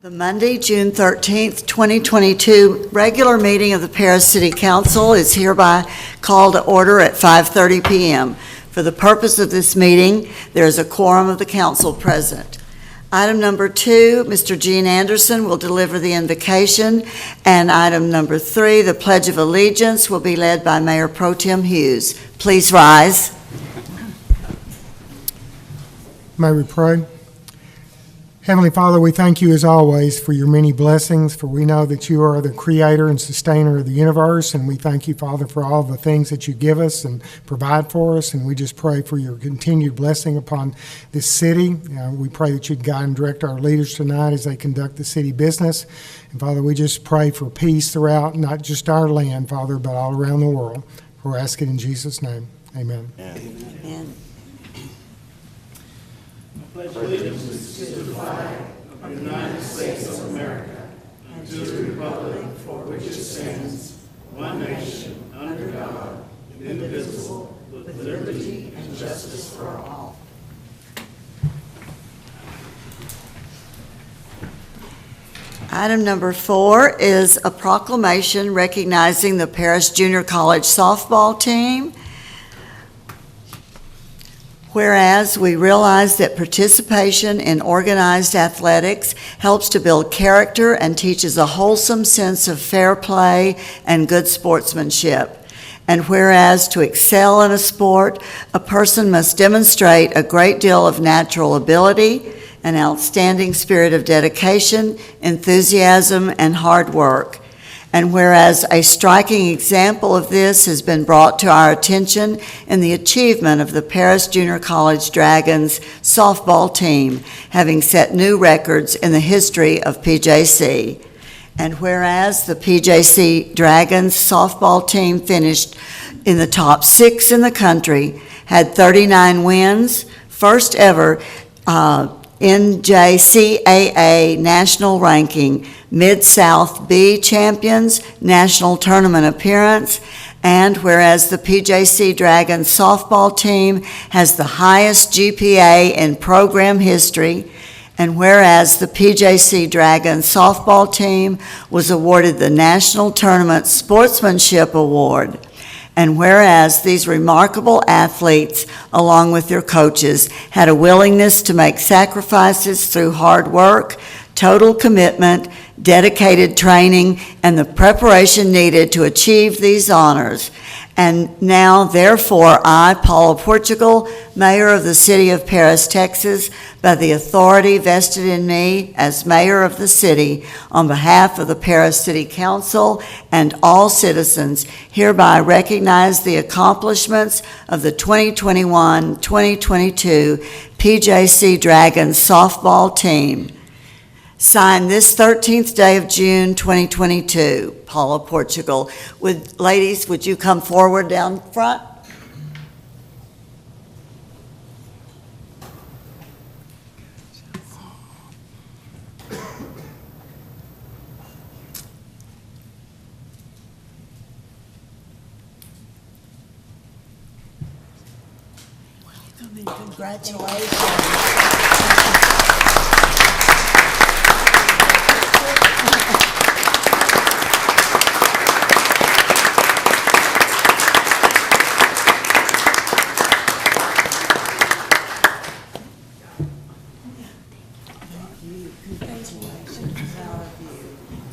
The Monday, June 13th, 2022 regular meeting of the Paris City Council is hereby called to order at 5:30 p.m. For the purpose of this meeting, there is a quorum of the council present. Item number 2, Mr. Gene Anderson will deliver the invocation, and item number 3, the Pledge of Allegiance, will be led by Mayor Pro Tem Hughes. Please rise. May we pray? Heavenly Father, we thank you as always for your many blessings, for we know that you are the creator and sustainer of the universe, and we thank you, Father, for all the things that you give us and provide for us, and we just pray for your continued blessing upon this city. We pray that you'd guide and direct our leaders tonight as they conduct the city business. And Father, we just pray for peace throughout, not just our land, Father, but all around the world. We're asking in Jesus' name. Amen. Amen. Pledge allegiance to the flag of the United States of America and to the republic for which it stands, one nation, under God, indivisible, with liberty and justice for all. Item number 4 is a proclamation recognizing the Paris Junior College softball team. Whereas we realize that participation in organized athletics helps to build character and teaches a wholesome sense of fair play and good sportsmanship. And whereas to excel in a sport, a person must demonstrate a great deal of natural ability, an outstanding spirit of dedication, enthusiasm, and hard work. And whereas a striking example of this has been brought to our attention in the achievement of the Paris Junior College Dragons softball team, having set new records in the history of PJC. And whereas the PJC Dragons softball team finished in the top 6 in the country, had 39 wins, first ever NJCAA national ranking, Mid-South B champions, national tournament appearance, and whereas the PJC Dragons softball team has the highest GPA in program history, and whereas the PJC Dragons softball team was awarded the National Tournament Sportsmanship Award, and whereas these remarkable athletes, along with their coaches, had a willingness to make sacrifices through hard work, total commitment, dedicated training, and the preparation needed to achieve these honors. And now, therefore, I, Paula Portugal, Mayor of the City of Paris, Texas, by the authority vested in me as Mayor of the city, on behalf of the Paris City Council and all citizens, hereby recognize the accomplishments of the 2021-2022 PJC Dragons softball team. Signed this 13th day of June, 2022, Paula Portugal. Ladies, would you come forward down front? Welcome and congratulations.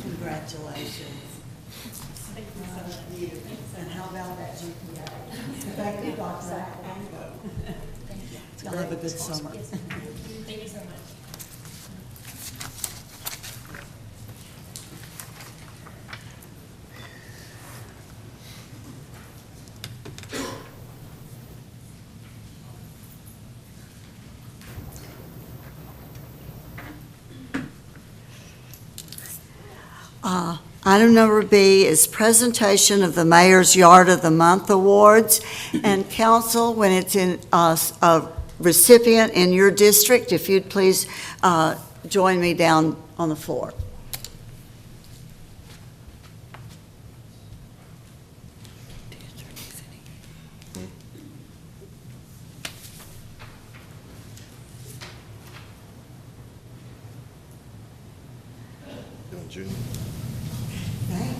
Congratulations. Thank you so much. And how about that GPA? Thank you, Dr. Thank you. Y'all have a good summer. Thank you so much. Item number B is presentation of the Mayor's Yard of the Month Awards. And council, when it's in a recipient in your district, if you'd please join me down on the floor. Thank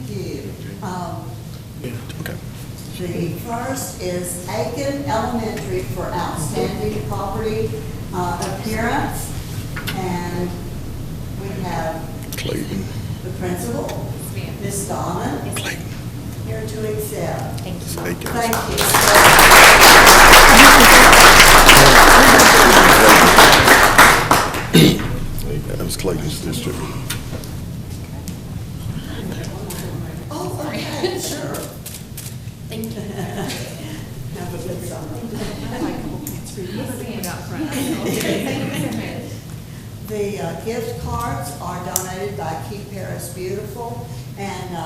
you. Okay. The first is Aiken Elementary for outstanding property appearance. And we have Clayton. the principal, Ms. Donna, Clayton. here to accept. Thank you. Thank you. Thank you. That was Clayton's district. Oh, okay, sure. Thank you. Have a good summer. The gift cards are donated by Keep Paris Beautiful, and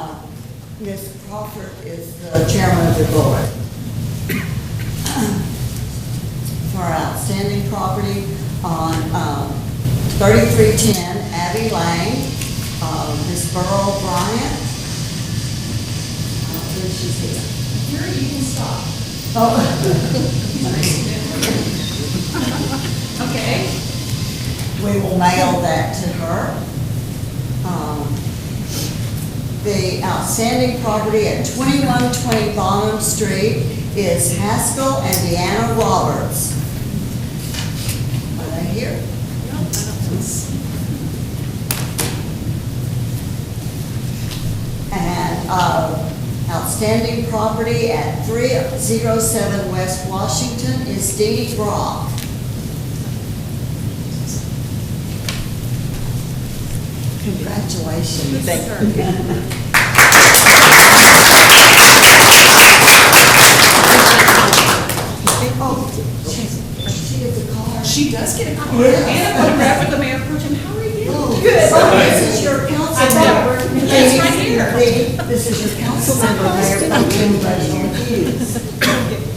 Ms. Crawford is the chairman of the board. For our outstanding property on 3310 Abbey Lane, Ms. Burl Bryant. I don't think she's here. Here, you can stop. Oh. Okay. We will mail that to her. The outstanding property at 2120 Bonham Street is Haskell and Deanna Roberts. Are they here? And outstanding property at 307 West Washington is Dee Dee Brock. Congratulations. Oh, she gets a card. She does get a card. Yeah. And a photograph with the mayor pro tem. How are you? Oh, Good. oh, this is your council I know. member. It's right here. This is your council member, Mayor Pro Tem Reginald Hughes.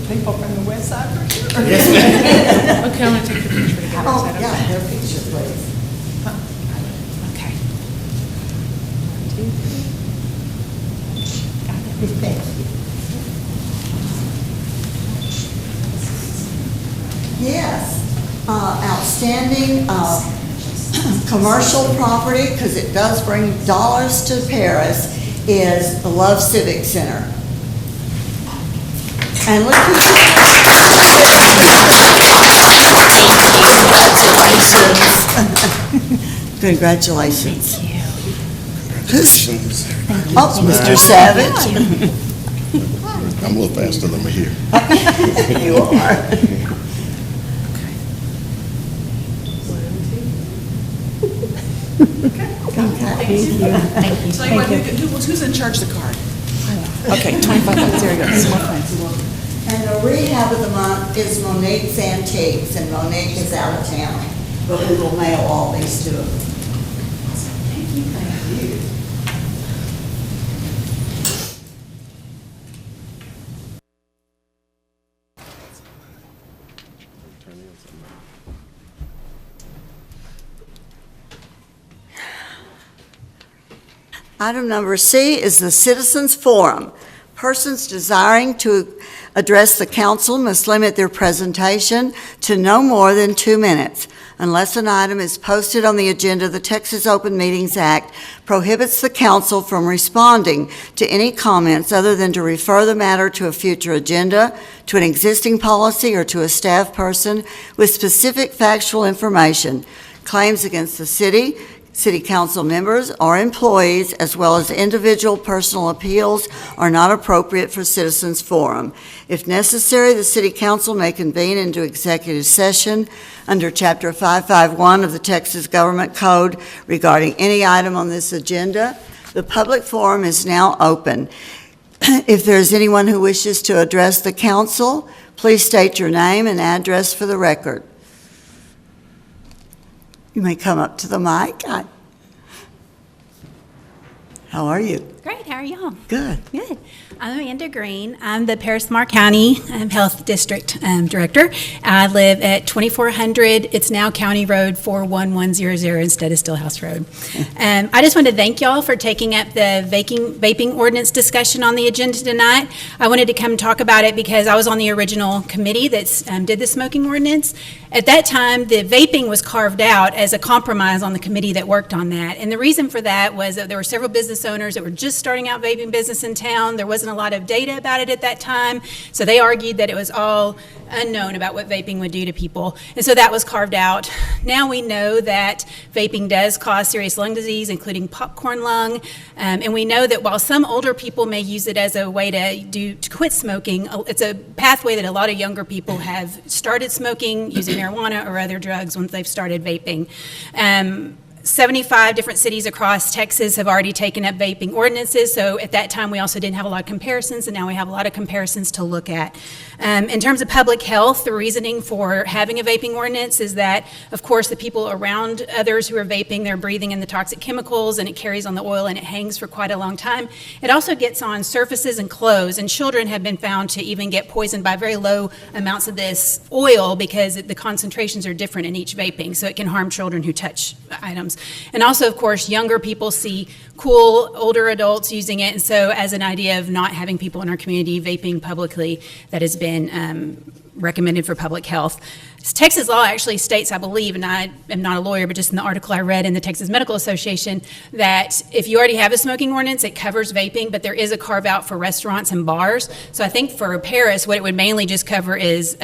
People from the west side for sure. Okay, I'm gonna take the picture together. Oh, yeah, their picture, please. Okay. Thank you. Yes, outstanding commercial property, because it does bring dollars to Paris, is the Love Civic Center. And look who's Congratulations. Congratulations. Congratulations. Oh, Mr. Savage. I'm a little faster than me here. You are. Thank you. Tell you what, who's in charge of the card? Okay, 25 bucks, there you go. Small claims. And the rehab of the month is Monique's Antiques, and Monique is out of town, but we will mail all these to her. Thank you, thank you. Item number C is the Citizens Forum. Persons desiring to address the council must limit their presentation to no more than 2 minutes. Unless an item is posted on the agenda, the Texas Open Meetings Act prohibits the council from responding to any comments other than to refer the matter to a future agenda, to an existing policy, or to a staff person with specific factual information. Claims against the city council members or employees, as well as individual personal appeals, are not appropriate for citizens forum. If necessary, the city council may convene into executive session under Chapter 551 of the Texas Government Code regarding any item on this agenda. The public forum is now open. If there is anyone who wishes to address the council, please state your name and address for the record. You may come up to the mic. How are you? Great, how are y'all? Good. Good. I'm Amanda Green. I'm the Paris-Lamar County Health District Director. I live at 2400, it's now County Road 41100 instead of Stillhouse Road. I just wanted to thank y'all for taking up the vaping ordinance discussion on the agenda tonight. I wanted to come talk about it because I was on the original committee that did the smoking ordinance, At that time, the vaping was carved out as a compromise on the committee that worked on that. And the reason for that was that there were several business owners that were just starting out vaping business in town. There wasn't a lot of data about it at that time, so they argued that it was all unknown about what vaping would do to people. And so that was carved out. Now we know that vaping does cause serious lung disease, including popcorn lung. And we know that while some older people may use it as a way to quit smoking, it's a pathway that a lot of younger people have started smoking, using marijuana or other drugs once they've started vaping. 75 different cities across Texas have already taken up vaping ordinances, so at that time we also didn't have a lot of comparisons, and now we have a lot of comparisons to look at. In terms of public health, the reasoning for having a vaping ordinance is that, of course, the people around others who are vaping, they're breathing in the toxic chemicals, and it carries on the oil and it hangs for quite a long time. It also gets on surfaces and clothes, and children have been found to even get poisoned by very low amounts of this oil because the concentrations are different in each vaping, so it can harm children who touch items. And also, of course, younger people see cool older adults using it, and so as an idea of not having people in our community vaping publicly, that has been recommended for public health. Texas law actually states, I believe, and I am not a lawyer, but just in the article I read in the Texas Medical Association, that if you already have a smoking ordinance, it covers vaping, but there is a carve out for restaurants and bars. So I think for Paris, what it would mainly just cover is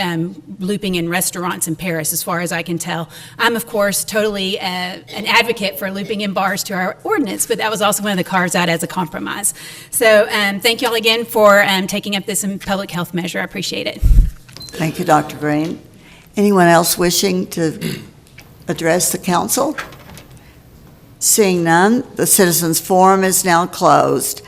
looping in restaurants in Paris, as far as I can tell. I'm, of course, totally an advocate for looping in bars to our ordinance, but that was also one of the carves out as a compromise. So thank you all again for taking up this public health measure. I appreciate it. Thank you, Dr. Green. Anyone else wishing to address the council? Seeing none, the citizens' forum is now closed.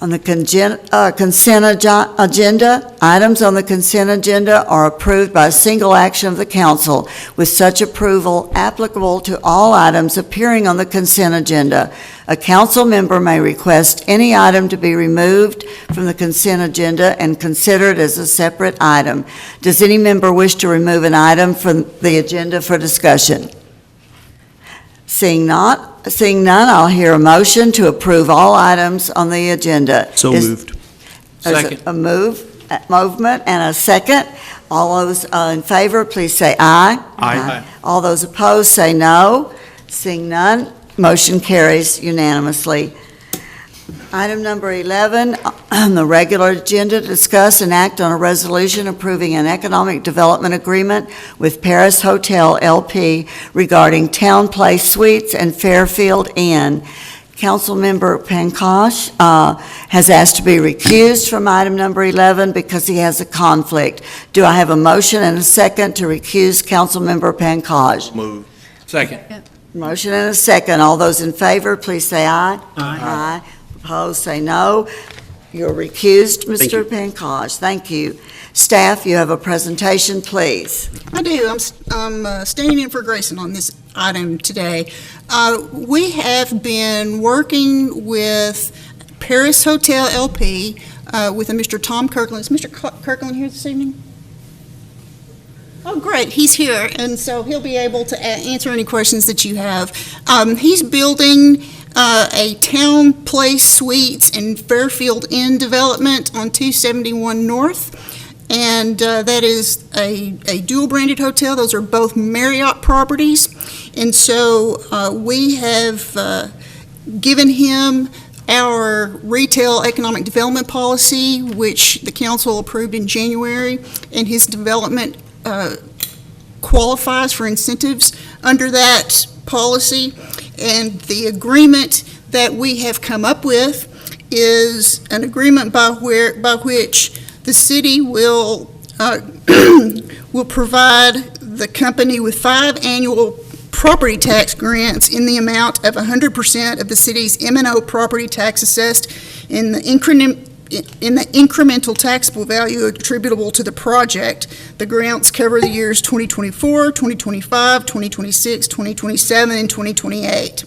On the consent agenda, items on the consent agenda are approved by a single action of the council, with such approval applicable to all items appearing on the consent agenda. A council member may request any item to be removed from the consent agenda and consider it as a separate item. Does any member wish to remove an item from the agenda for discussion? Seeing none, I'll hear a motion to approve all items on the agenda. So moved. There's Second. a movement and a second. All those in favor, please say aye. Aye. All those opposed, say no. Seeing none, motion carries unanimously. Item number 11 on the regular agenda, discuss and act on a resolution approving an economic development agreement with Paris Hotel LP regarding Town Place Suites and Fairfield Inn. Councilmember Pankaj has asked to be recused from item number 11 because he has a conflict. Do I have a motion and a second to recuse Councilmember Pankaj? Move. Second. Motion and a second. All those in favor, please say aye. Aye. Opposed, say no. You're recused, Thank you. Mr. Pankaj. Thank you. Staff, you have a presentation, please. I do. I'm standing in for Grayson on this item today. We have been working with Paris Hotel LP with a Mr. Tom Kirkland. Is Mr. Kirkland here this evening? Oh, great. He's here, and so he'll be able to answer any questions that you have. He's building a Town Place Suites and Fairfield Inn development on 271 North. And that is a dual-branded hotel. Those are both Marriott properties. And so we have given him our retail economic development policy, which the council approved in January, and his development qualifies for incentives under that policy. And the agreement that we have come up with is an agreement by which the city will provide the company with 5 annual property tax grants in the amount of 100% of the city's M&O property tax assessed in the incremental taxable value attributable to the project. The grants cover the years 2024, 2025, 2026, 2027, and 2028.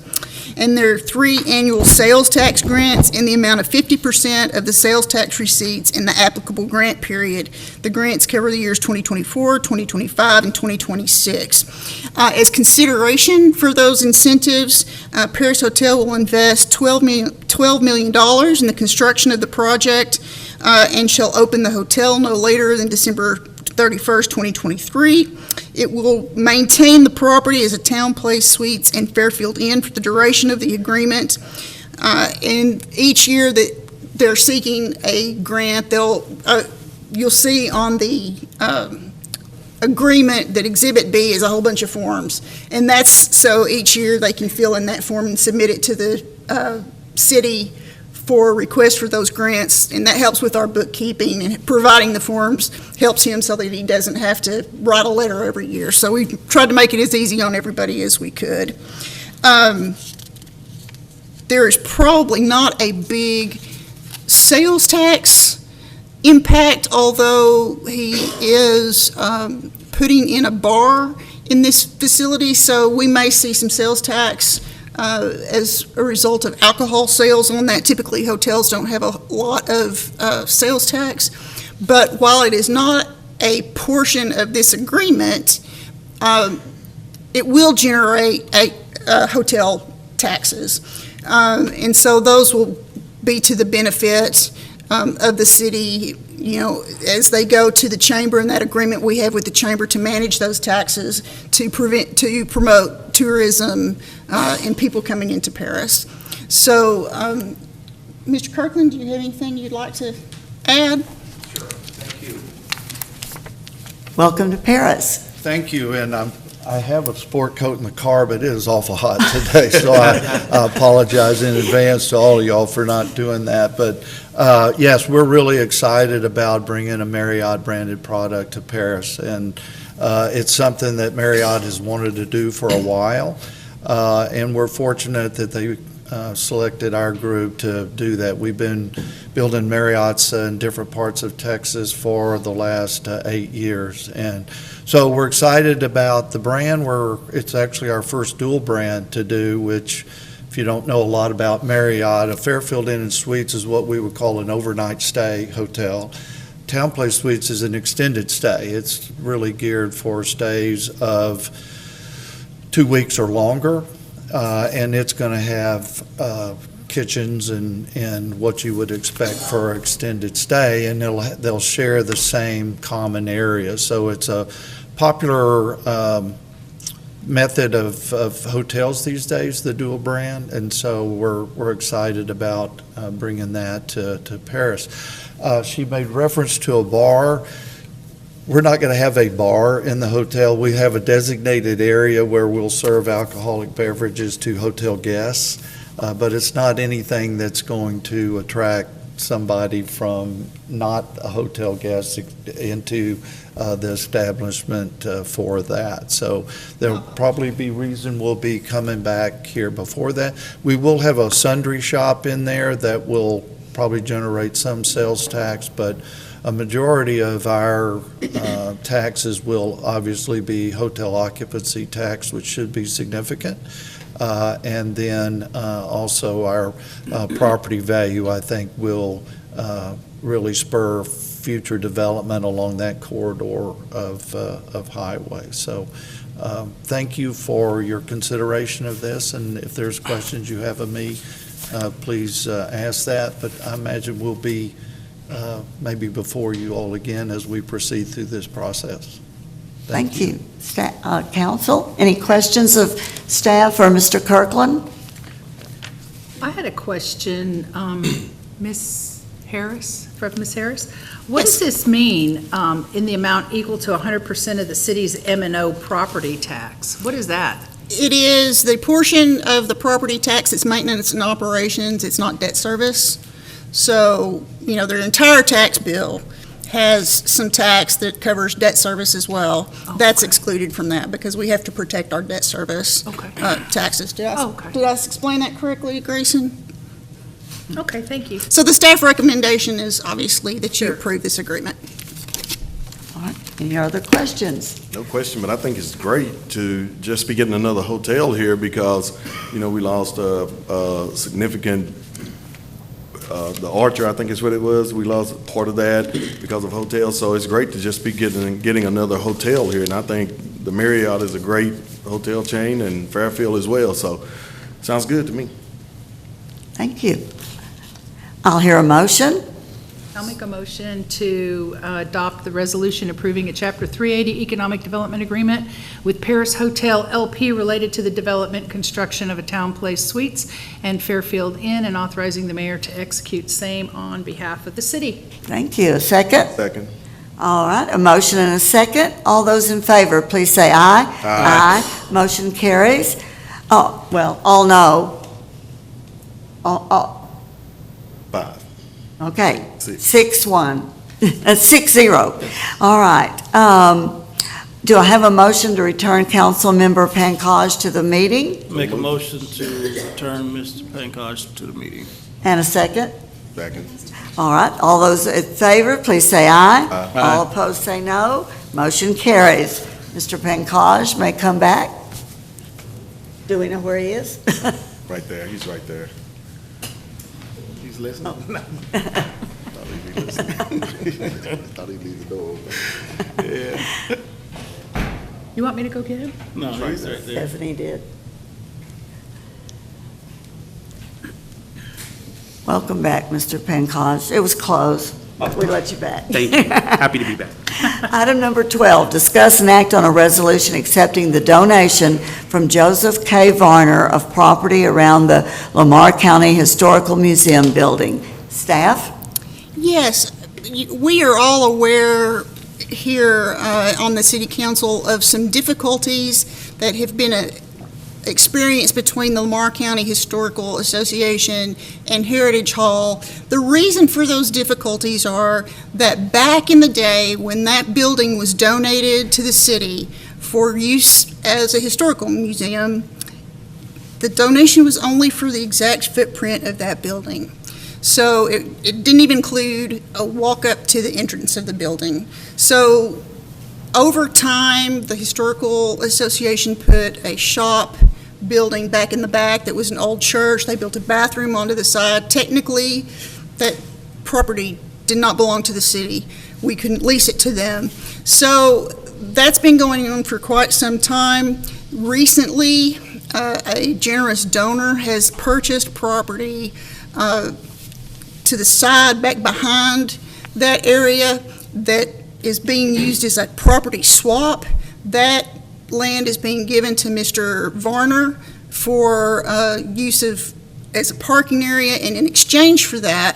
And there are 3 annual sales tax grants in the amount of 50% of the sales tax receipts in the applicable grant period. The grants cover the years 2024, 2025, and 2026. As consideration for those incentives, Paris Hotel will invest $12 million in the construction of the project and shall open the hotel no later than December 31st, 2023. It will maintain the property as a Town Place Suites and Fairfield Inn for the duration of the agreement. And each year that they're seeking a grant, you'll see on the agreement that Exhibit B is a whole bunch of forms. And that's so each year they can fill in that form and submit it to the city for a request for those grants. And that helps with our bookkeeping, and providing the forms helps him so that he doesn't have to write a letter every year. So we tried to make it as easy on everybody as we could. There is probably not a big sales tax impact, although he is putting in a bar in this facility, so we may see some sales tax as a result of alcohol sales on that. Typically, hotels don't have a lot of sales tax, but while it is not a portion of this agreement, it will generate hotel taxes. And so those will be to the benefit of the city, as they go to the chamber, and that agreement we have with the chamber to manage those taxes to promote tourism and people coming into Paris. So, Mr. Kirkland, do you have anything you'd like to add? Sure, thank you. Welcome to Paris. Thank you, and I have a sport coat in the car, but it is awful hot today, so I apologize in advance to all of y'all for not doing that. But yes, we're really excited about bringing a Marriott-branded product to Paris, and it's something that Marriott has wanted to do for a while, and we're fortunate that they selected our group to do that. We've been building Marriotts in different parts of Texas for the last 8 years, and so we're excited about the brand. It's actually our first dual brand to do, which, if you don't know a lot about Marriott, a Fairfield Inn and Suites is what we would call an overnight stay hotel. Town Place Suites is an extended stay. It's really geared for stays of 2 weeks or longer, and it's going to have kitchens and what you would expect for an extended stay, and they'll share the same common areas. So it's a popular method of hotels these days, the dual brand, and so we're excited about bringing that to Paris. She made reference to a bar. We're not going to have a bar in the hotel. We have a designated area where we'll serve alcoholic beverages to hotel guests, but it's not anything that's going to attract somebody from not a hotel guest into the establishment for that. So there'll probably be reason we'll be coming back here before that. We will have a sundry shop in there that will probably generate some sales tax, but a majority of our taxes will obviously be hotel occupancy tax, which should be significant. And then also our property value, I think, will really spur future development along that corridor of highway. So thank you for your consideration of this, and if there's questions you have of me, please ask that. But I imagine we'll be maybe before you all again as we proceed through this process. Thank you. Council, any questions of staff or Mr. Kirkland? I had a question, Ms. Harris, Ms. Harris. What does this mean in the amount equal to 100% of the city's M&O property tax? What is that? It is the portion of the property tax, it's maintenance and operations, it's not debt service. So, their entire tax bill has some tax that covers debt service as well. Okay. That's excluded from that because we have to protect our debt service taxes. Did I explain that correctly, Grayson? Okay, thank you. So the staff recommendation is obviously that you approve this agreement. All right. Any other questions? No question, but I think it's great to just be getting another hotel here because, we lost a significant, the Archer, I think is what it was. We lost part of that because of hotels, so it's great to just be getting another hotel here. And I think the Marriott is a great hotel chain and Fairfield as well, so sounds good to me. Thank you. I'll hear a motion. I'll make a motion to adopt the resolution approving a Chapter 380 Economic Development Agreement with Paris Hotel LP related to the development, construction of a Town Place Suites and Fairfield Inn, and authorizing the mayor to execute same on behalf of the city. Thank you. A second? Second. All right, a motion and a second. All those in favor, please say aye. Aye. Motion carries. Oh, well, all no. All, 5. okay, Six. 6-1. 6-0. All right. Do I have a motion to return Councilmember Pankaj to the meeting? Make a motion to return Mr. Pankaj to the meeting. And a second? Second. All right, all those in favor, please say aye. Aye. All opposed, say no. Motion carries. Mr. Pankaj may come back. Do we know where he is? Right there, he's right there. He's listening? Thought he'd be listening. Thought he'd leave the door open. Yeah. You want me to go get him? No, he's right there. Yes, and he did. Welcome back, Mr. Pankaj. It was close. We let you back. Thank you. Happy to be back. Item number 12, discuss and act on a resolution accepting the donation from Joseph K. Varner of property around the Lamar County Historical Museum building. Staff? Yes, we are all aware here on the city council of some difficulties that have been experienced between the Lamar County Historical Association and Heritage Hall. The reason for those difficulties are that back in the day when that building was donated to the city for use as a historical museum, the donation was only for the exact footprint of that building. So it didn't even include a walk up to the entrance of the building. So over time, the Historical Association put a shop building back in the back that was an old church. They built a bathroom onto the side. Technically, that property did not belong to the city. We couldn't lease it to them. So that's been going on for quite some time. Recently, a generous donor has purchased property to the side, back behind that area, that is being used as a property swap. That land is being given to Mr. Varner for use of as a parking area, and in exchange for that,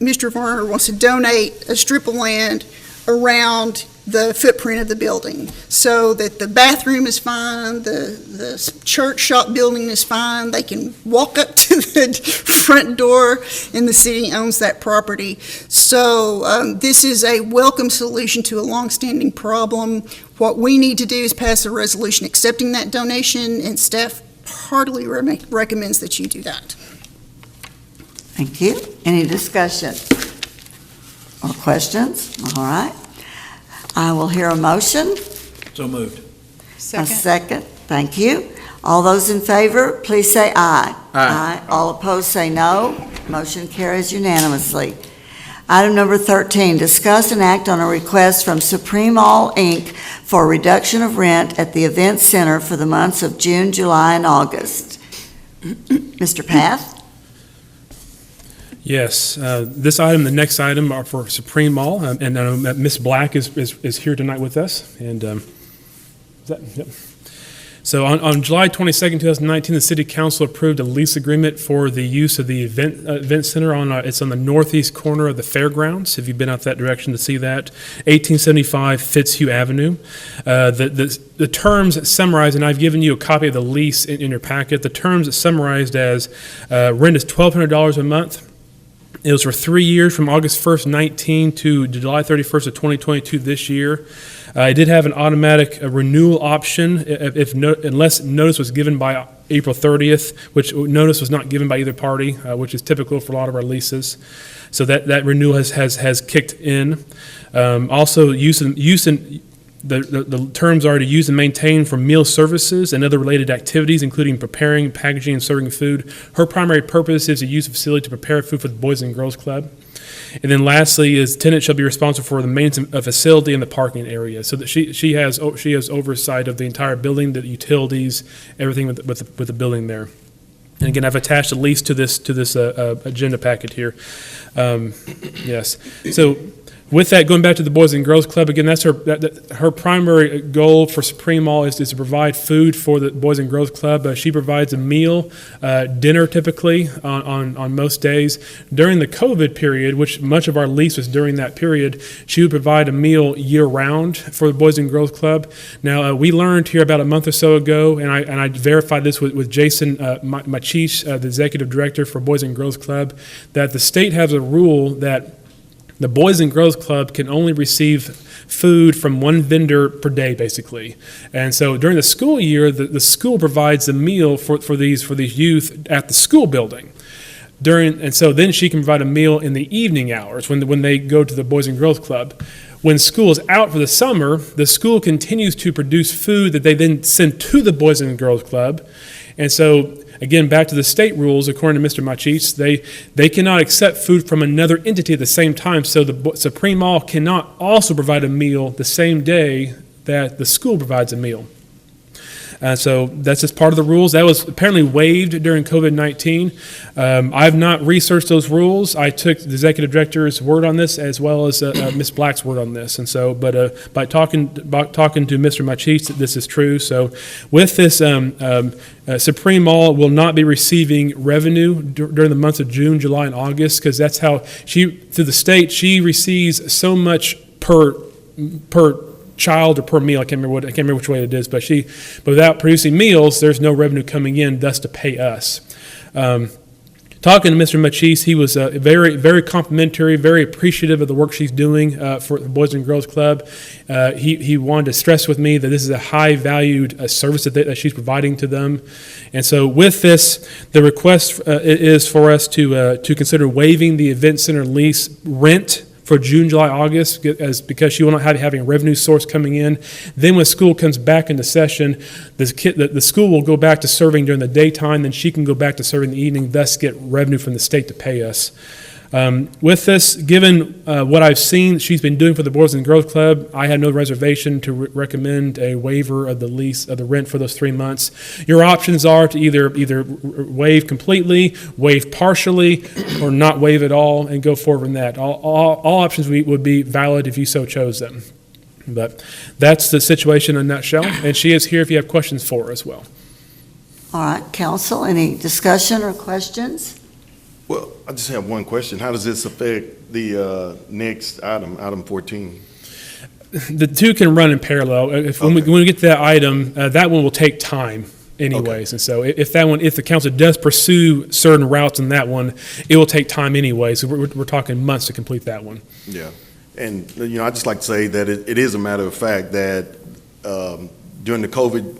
Mr. Varner wants to donate a strip of land around the footprint of the building, so that the bathroom is fine, the church shop building is fine, they can walk up to the front door, and the city owns that property. So this is a welcome solution to a longstanding problem. What we need to do is pass a resolution accepting that donation, and staff heartily recommends that you do that. Thank you. Any discussion or questions? All right. I will hear a motion. So moved. A Second. second. Thank you. All those in favor, please say aye. Aye. All opposed, say no. Motion carries unanimously. Item number 13, discuss and act on a request from Supreme All, Inc. for reduction of rent at the Event Center for the months of June, July, and August. Mr. Path? Yes, this item, the next item are for Supreme Mall, and Ms. Black is here tonight with us, and yep. So on July 22nd, 2019, the City Council approved a lease agreement for the use of the event center it's on the northeast corner of the fairgrounds. If you've been out that direction to see that, 1875 Fitzhugh Avenue. The terms summarized, and I've given you a copy of the lease in your packet. The terms summarized as rent is $1,200 a month. It was for 3 years from August 1st, 19 to July 31st of 2022 this year. It did have an automatic renewal option unless notice was given by April 30th, which notice was not given by either party, which is typical for a lot of our leases. So that renewal has kicked in. Also, the terms are to use and maintain for meal services and other related activities, including preparing, packaging, and serving food. Her primary purpose is to use the facility to prepare food for the Boys and Girls Club. And then lastly is tenant shall be responsible for the maintenance of facility and the parking area, so that she has oversight of the entire building, the utilities, everything with the building there. And again, I've attached a lease to this agenda packet here. Yes. So with that, going back to the Boys and Girls Club, again, that's her primary goal for Supreme Mall is to provide food for the Boys and Girls Club. She provides a meal, dinner typically on most days. During the COVID period, which much of our lease was during that period, she would provide a meal year-round for the Boys and Girls Club. Now, we learned here about a month or so ago, and I verified this with Jason Machiche, the Executive Director for Boys and Girls Club, that the state has a rule that the Boys and Girls Club can only receive food from one vendor per day, basically. And so during the school year, the school provides a meal for these youth at the school building. And so then she can provide a meal in the evening hours when they go to the Boys and Girls Club. When school is out for the summer, the school continues to produce food that they then send to the Boys and Girls Club. And so, again, back to the state rules, according to Mr. Machis, they cannot accept food from another entity at the same time, so the Supreme Mall cannot also provide a meal the same day that the school provides a meal. So that's just part of the rules. That was apparently waived during COVID-19. I've not researched those rules. I took the executive director's word on this as well as Ms. Black's word on this. And so, but by talking to Mr. Machis, this is true. So with this, Supreme Mall will not be receiving revenue during the months of June, July, and August, because that's how through the state, she receives so much per child or per meal. I can't remember which way it is, but without producing meals, there's no revenue coming in, thus to pay us. Talking to Mr. Machis, he was very, very complimentary, very appreciative of the work she's doing for the Boys and Girls Club. He wanted to stress with me that this is a high-valued service that she's providing to them. And so with this, the request is for us to consider waiving the event center lease rent for June, July, August, because she will not have having a revenue source coming in. Then when school comes back into session, the school will go back to serving during the daytime, then she can go back to serving in the evening, thus get revenue from the state to pay us. With this, given what I've seen she's been doing for the Boys and Girls Club, I had no reservation to recommend a waiver of the lease of the rent for those 3 months. Your options are to either waive completely, waive partially, or not waive at all and go forward in that. All options would be valid if you so chose them. But that's the situation in a nutshell, and she is here if you have questions for her as well. All right, council, any discussion or questions? Well, I just have one question. How does this affect the next item 14? The two can run in parallel. When we get to that item, that one will take time anyways. Okay. And so if the council does pursue certain routes in that one, it will take time anyways. So we're talking months to complete that one. Yeah. And, I just like to say that it is a matter of fact that during the COVID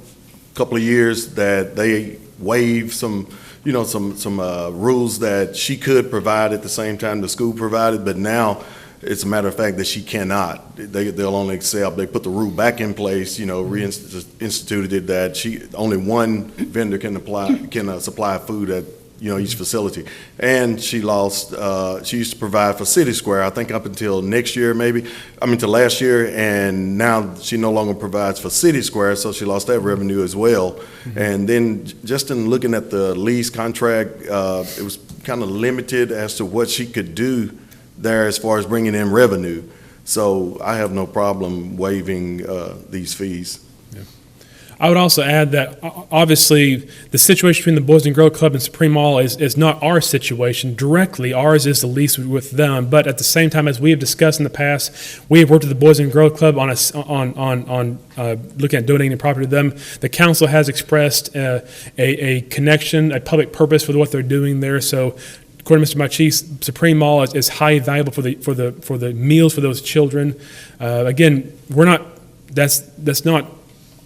couple of years that they waived some rules that she could provide at the same time the school provided, but now it's a matter of fact that she cannot. They'll only accept, they put the rule back in place, reinstituted it that only one vendor can supply food at each facility. And she used to provide for City Square, I think up until next year to last year, and now she no longer provides for City Square, so she lost that revenue as well. Mm-hmm. And then just in looking at the lease contract, it was kind of limited as to what she could do there as far as bringing in revenue. So I have no problem waiving these fees. I would also add that obviously the situation between the Boys and Girls Club and Supreme Mall is not our situation directly. Ours is the lease with them, but at the same time, as we have discussed in the past, we have worked with the Boys and Girls Club on looking at donating property to them. The council has expressed a connection, a public purpose for what they're doing there. So, according to Mr. Machis, Supreme Mall is highly valuable for the meals for those children. Again, that's not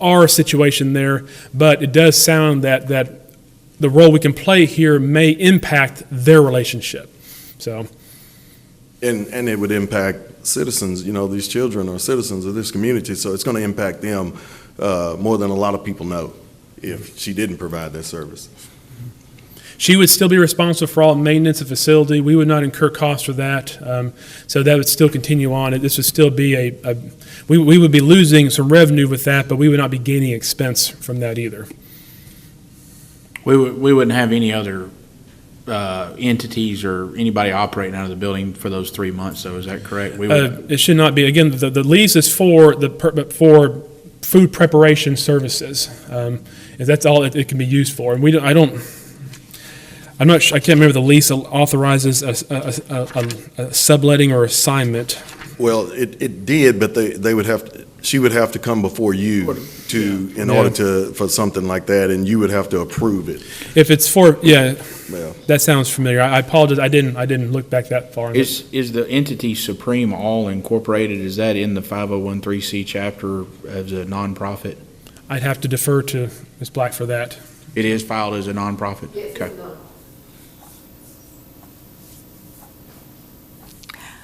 our situation there, but it does sound that the role we can play here may impact their relationship. So, and it would impact citizens. These children are citizens of this community, so it's going to impact them more than a lot of people know if she didn't provide that service. She would still be responsible for all maintenance of the facility. We would not incur costs for that. So that would still continue on. This would still be we would be losing some revenue with that, but we would not be gaining expense from that either. We wouldn't have any other entities or anybody operating out of the building for those 3 months, though, is that correct? We would, It should not be. Again, the lease is for for food preparation services. And that's all it can be used for. And I'm not sure, I can't remember the lease authorizes a subletting or assignment. Well, it did, but she would have to come before you in order for something like that, and you would have to approve it. If it's for, Yeah. that sounds familiar. I apologize, I didn't look back that far. is the entity Supreme All Incorporated, is that in the 501(c) chapter as a nonprofit? I'd have to defer to Ms. Black for that. It is filed as a nonprofit? Okay.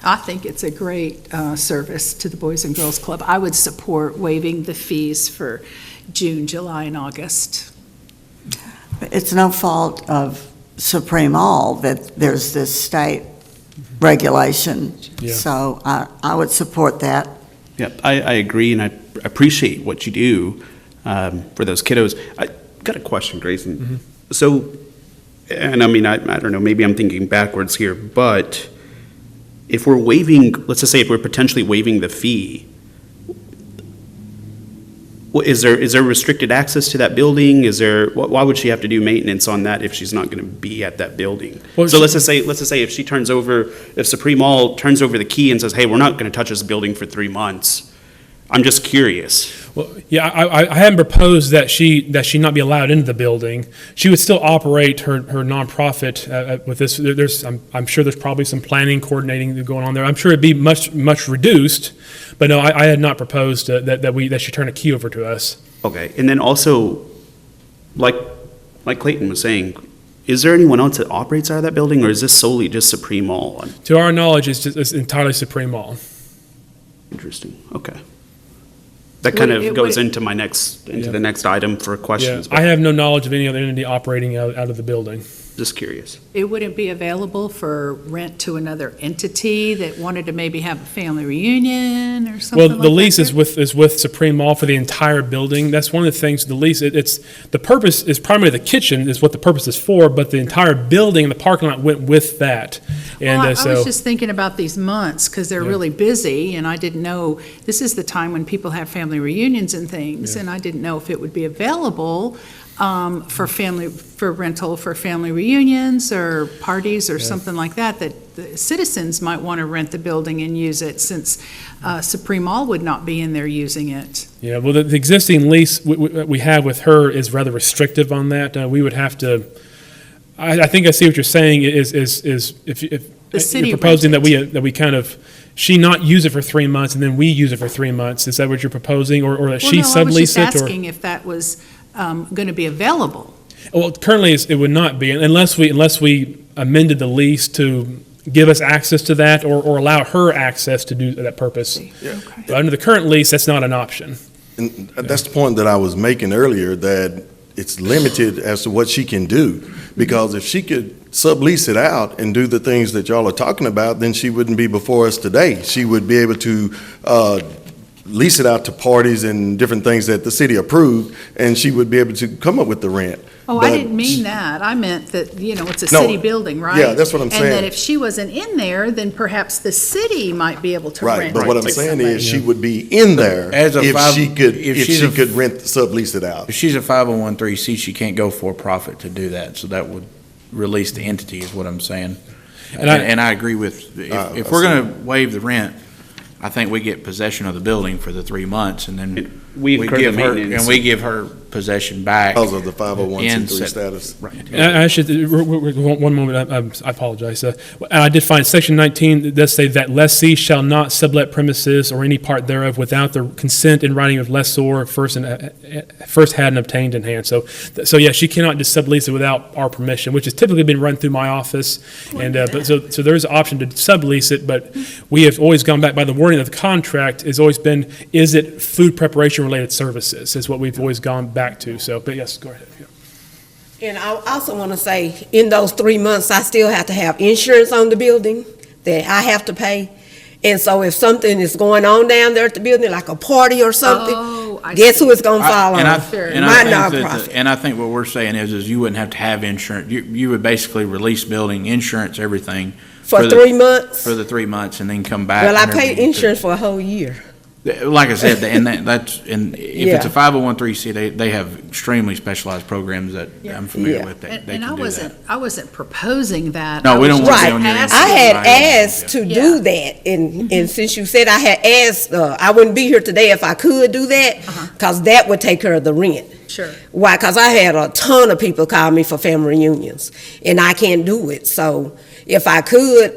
I think it's a great service to the Boys and Girls Club. I would support waiving the fees for June, July, and August. It's no fault of Supreme All that there's this state regulation. Yeah. So I would support that. Yep, I agree, and I appreciate what you do for those kiddos. I got a question, Grayson. So, and I mean, I don't know, maybe I'm thinking backwards here, but if we're waiving, let's just say if we're potentially waiving the fee, is there restricted access to that building? Why would she have to do maintenance on that if she's not going to be at that building? Well, So let's just say if Supreme All turns over the key and says, hey, we're not going to touch this building for 3 months, I'm just curious. Well, yeah, I hadn't proposed that she not be allowed into the building. She would still operate her nonprofit with this. I'm sure there's probably some planning, coordinating going on there. I'm sure it'd be much reduced, but no, I had not proposed that she turn a key over to us. Okay, and then also, like Clayton was saying, is there anyone else that operates out of that building, or is this solely just Supreme All? To our knowledge, it's entirely Supreme All. Interesting, okay. That kind of It goes would- into the next item for questions, I have no knowledge of any other entity operating out of the building. just curious. It wouldn't be available for rent to another entity that wanted to maybe have a family reunion or something Well, like that? the lease is with Supreme All for the entire building. That's one of the things, the lease, the purpose is primarily the kitchen is what the purpose is for, but the entire building and the parking lot went with that. And Well, I so, was just thinking about these months, because they're Yeah. really busy, and I didn't know, this is the time when people have family reunions and things, Yeah. and I didn't know if it would be available for rental for family reunions or parties or something like that, that the citizens might want to rent the building and use it, since Supreme All would not be in there using it. yeah, well, the existing lease we have with her is rather restrictive on that. We would have to, I think I see what you're saying is if The city you're proposing rent it. that we kind of, she not use it for 3 months and then we use it for 3 months. Is that what you're proposing, or that Well, she no, I was sublease just it? Or asking if that was going to be available. Well, currently it would not be unless we amended the lease to give us access to that or allow her access to do that purpose. Okay. But under the current lease, that's not an option. And that's the point that I was making earlier, that it's limited as to what she can do. Because if she could sublease it out and do the things that y'all are talking about, then she wouldn't be before us today. She would be able to lease it out to parties and different things that the city approved, and she would be able to come up with the rent. Oh, But- I didn't mean that. I meant that, it's a No, city building, right? yeah, that's what I'm And that saying. if she wasn't in there, then perhaps the city might be able to Right, rent. but what it I'm to saying somebody. is she would be in there As a if five- she could, if if she's she a- could sublease it out. If she's a 501(c), she can't go for profit to do that, so that would release the entity, is what I'm saying. And And I- I agree with, if I we're see. going to waive the rent, I think we get possession of the building for the 3 months, and then We incur the give her, maintenance. and we give her possession back. Because of the 501c3 in status. Right. And I should, one moment, I apologize. And I did find section 19, it does say that lessee shall not sublet premises or any part thereof without the consent in writing of lessor first had and obtained in hand. So yeah, she cannot just sublease it without our permission, which has typically been run through my office. And, but so there's an option to sublease it, but we have always gone back by the wording of the contract has always been, is it food preparation related services is what we've always gone back to. So, but yes, go ahead. Yeah. And I also want to say, in those 3 months, I still have to have insurance on the building that I have to pay. And so if something is going on down there at the building, like a party or something, Oh, I Guess see. who it's gonna fall And I- on? Sure. and My I think that nonprofit. And I think what we're saying is you wouldn't have to have insurance. You would basically release building, insurance, everything. For the- 3 months? For the 3 months and then come back. Well, I whenever you paid need to. insurance for a whole year. Like I said, and if it's a Yeah. 501(c), they have extremely specialized programs that I'm familiar Yeah. with. They And can I do wasn't, that. I wasn't proposing that. No, I we was don't want just you on your asking- I had Yeah. asked to Yeah. do that, and since you said I had asked, I wouldn't be here today if I could do that, because that would take care of the rent. Sure. Why? Because I had a ton of people call me for family reunions, and I can't do it. So if I could,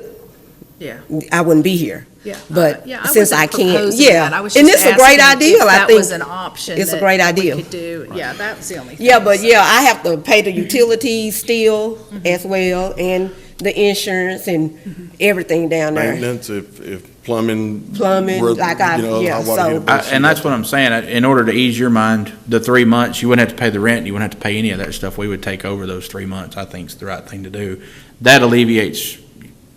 Yeah. I wouldn't be here. Yeah. But Yeah, since I wasn't can't, proposing yeah. that. I was And just it's a great asking idea, if I that think. was an option. It's a that great we idea. could do. Yeah, that was the only thing. Yeah, but yeah, I have to pay the utilities still as well, and the insurance and everything down there. Maintenance, if plumbing. Plumbing, were, like I- you know, yeah, hot water so- heater bills, And that's what I'm saying. In order to ease your mind, the 3 months, you wouldn't have to pay the rent, you wouldn't have to pay any of that stuff. We would take over those 3 months, I think is the right thing to do. That alleviates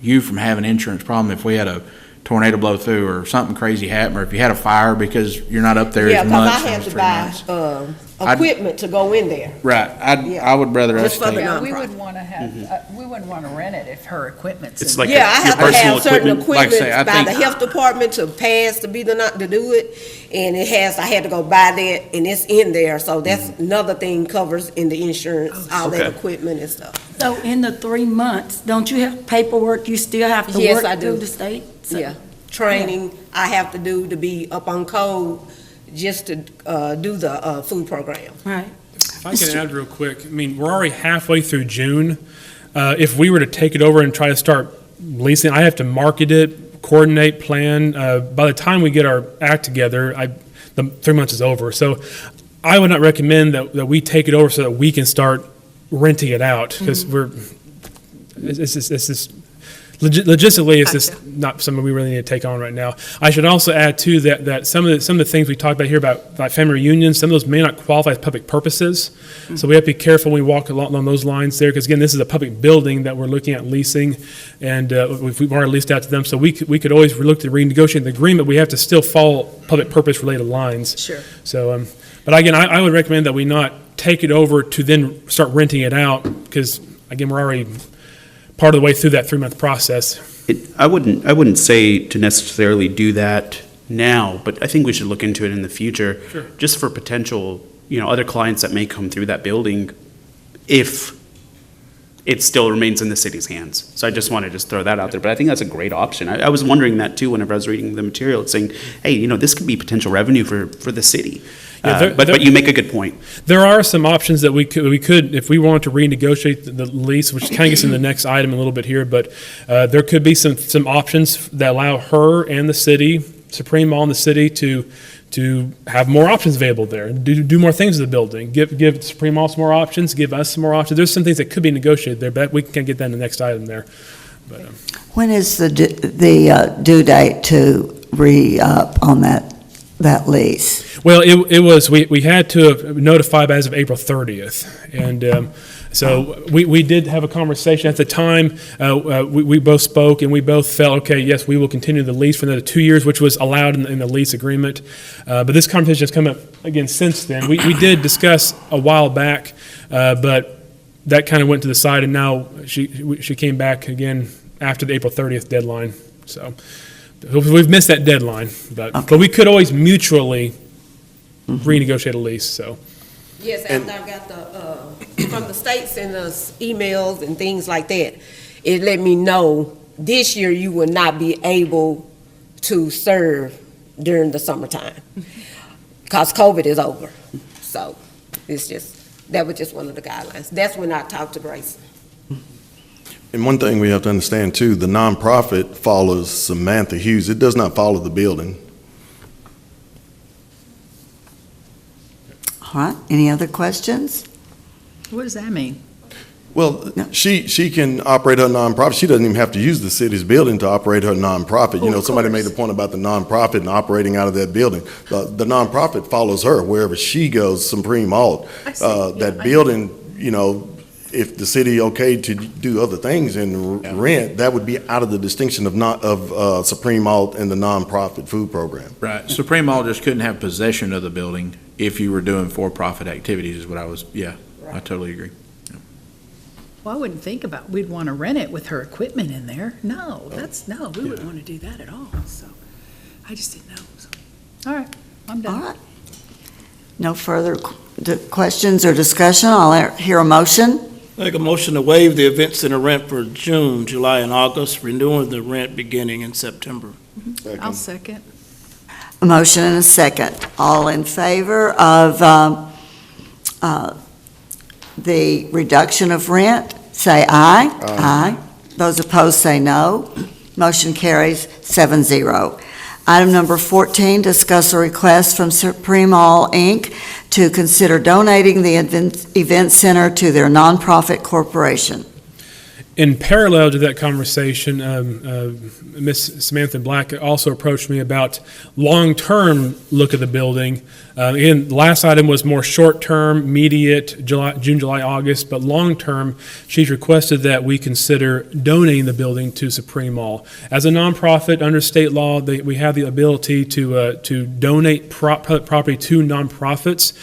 you from having an insurance problem if we had a tornado blow through or something crazy happen, or if you had a fire because you're not up there Yeah, as 'cause much. I in had those to 3 buy, months. I'd- equipment to go in there. Right, Yeah. I would rather us Just for take. the Yeah, we nonprofit. would want to have, we wouldn't want to rent it if her equipment's in It's there. like Yeah, I your have to personal have certain equipment. Like I equipment say, I by the think- health department to pass to be to do it, and I had to go buy that, and it's in there, so that's another thing covers in the insurance, all that Okay. equipment and stuff. So in the 3 months, don't you have paperwork you still have to Yes, work I do. through the state? So- Yeah, training I have to do to be up on code, just to, do the, food program. Right. If I can add real quick, I mean, we're already halfway through June. If we were to take it over and try to start leasing, I have to market it, coordinate, plan. By the time we get our act together, the 3 months is over. So I would not recommend that we take it over so that we can start renting it out, because it's just logistically, it's just not something we really need to take on right now. I should also add too that some of the things we talked about here about like family reunions, some of those may not qualify as public purposes. So we have to be careful when we walk along those lines there, because again, this is a public building that we're looking at leasing, and we've already leased out to them. So we could always look to renegotiate the agreement. We have to still follow public purpose related lines. Sure. So, but again, I would recommend that we not take it over to then start renting it out, because again, we're already part of the way through that 3-month process. I wouldn't say to necessarily do that now, but I think we should look into it in the future. Sure. Just for potential, other clients that may come through that building if it still remains in the city's hands. So I just want to just throw that out there, but I think that's a great option. I was wondering that too whenever I was reading the material, saying, hey, this could be potential revenue for the city. Yeah, But you make a good point. There are some options that we could, if we wanted to renegotiate the lease, which kind of gets in the next item a little bit here, but there could be some options that allow her and the city, Supreme Mall and the city, to have more options available there, do more things with the building, give Supreme Mall some more options, give us some more options. There's some things that could be negotiated there, but we can get that in the next item there. But, When is the due date to re-up on that lease? Well, it was, we had to have notified as of April 30th. And so we did have a conversation at the time. We both spoke and we both felt, okay, yes, we will continue the lease for another 2 years, which was allowed in the lease agreement. But this conversation has come up again since then. We did discuss a while back, but that kind of went to the side, and now she came back again after the April 30th deadline. So we've missed that deadline, but we could always mutually renegotiate a lease, so. Yes, after I got from the state sending us emails and things like that, it let me know this year you will not be able to serve during the summertime, because COVID is over. So that was just one of the guidelines. That's when I talked to Grayson. And one thing we have to understand too, the nonprofit follows Samantha Hughes. It does not follow the building. All right, any other questions? What does that mean? Well, she can operate her nonprofit. She doesn't even have to use the city's building to operate her nonprofit. Somebody made the point about the nonprofit and operating out of that building. The nonprofit follows her wherever she goes, Supreme Malt. I see. Yeah, That I- building, if the city okayed to do other things in rent, that would be out of the distinction of Supreme Malt and the nonprofit food program. Right. Supreme Mall just couldn't have possession of the building if you were doing for-profit activities is what I was, I totally agree. Well, I wouldn't think we'd want to rent it with her equipment in there. No, we wouldn't want to do that at all, so, I just didn't know. So. All right, I'm done. All right. No further questions or discussion. I'll hear a motion. Make a motion to waive the event center rent for June, July, and August, renewing the rent beginning in September. I'll second. A motion and a second. All in favor of the reduction of rent, say aye. Aye. Those opposed say no. Motion carries 7-0. Item number 14, discuss a request from Supreme All, Inc. to consider donating the event center to their nonprofit corporation. In parallel to that conversation, Ms. Samantha Black also approached me about long-term look of the building. Again, the last item was more short-term, immediate, June, July, August, but long-term, she's requested that we consider donating the building to Supreme Mall. As a nonprofit, under state law, we have the ability to donate property to nonprofits.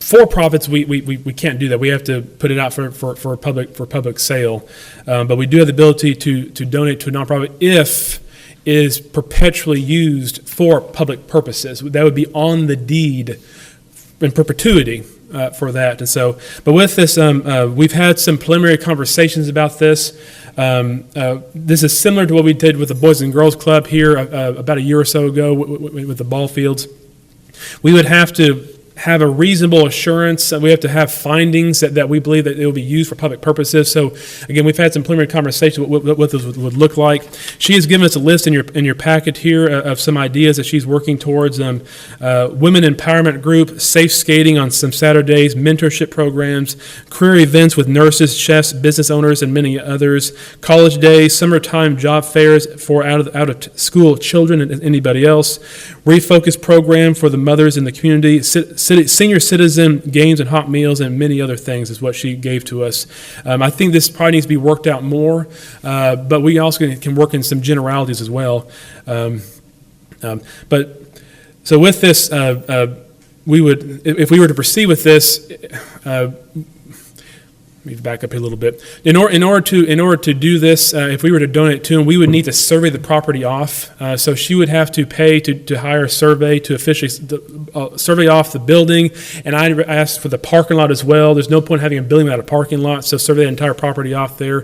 For profits, we can't do that. We have to put it out for public sale. But we do have the ability to donate to a nonprofit if it is perpetually used for public purposes. That would be on the deed in perpetuity for that. And so, but with this, we've had some preliminary conversations about this. This is similar to what we did with the Boys and Girls Club here about a year or so ago with the ball fields. We would have to have a reasonable assurance. We have to have findings that we believe that it will be used for public purposes. So again, we've had some preliminary conversations what this would look like. She has given us a list in your packet here of some ideas that she's working towards. Women empowerment group, safe skating on some Saturdays, mentorship programs, career events with nurses, chefs, business owners, and many others, college days, summertime job fairs for out of school children and anybody else, refocus program for the mothers in the community, senior citizen games and hot meals, and many other things is what she gave to us. I think this probably needs to be worked out more, but we also can work in some generalities as well. But so with this, we would, if we were to proceed with this, let me back up a little bit. In order to do this, if we were to donate to him, we would need to survey the property off. So she would have to pay to hire a survey to officially survey off the building. And I asked for the parking lot as well. There's no point having a building without a parking lot, so survey the entire property off there,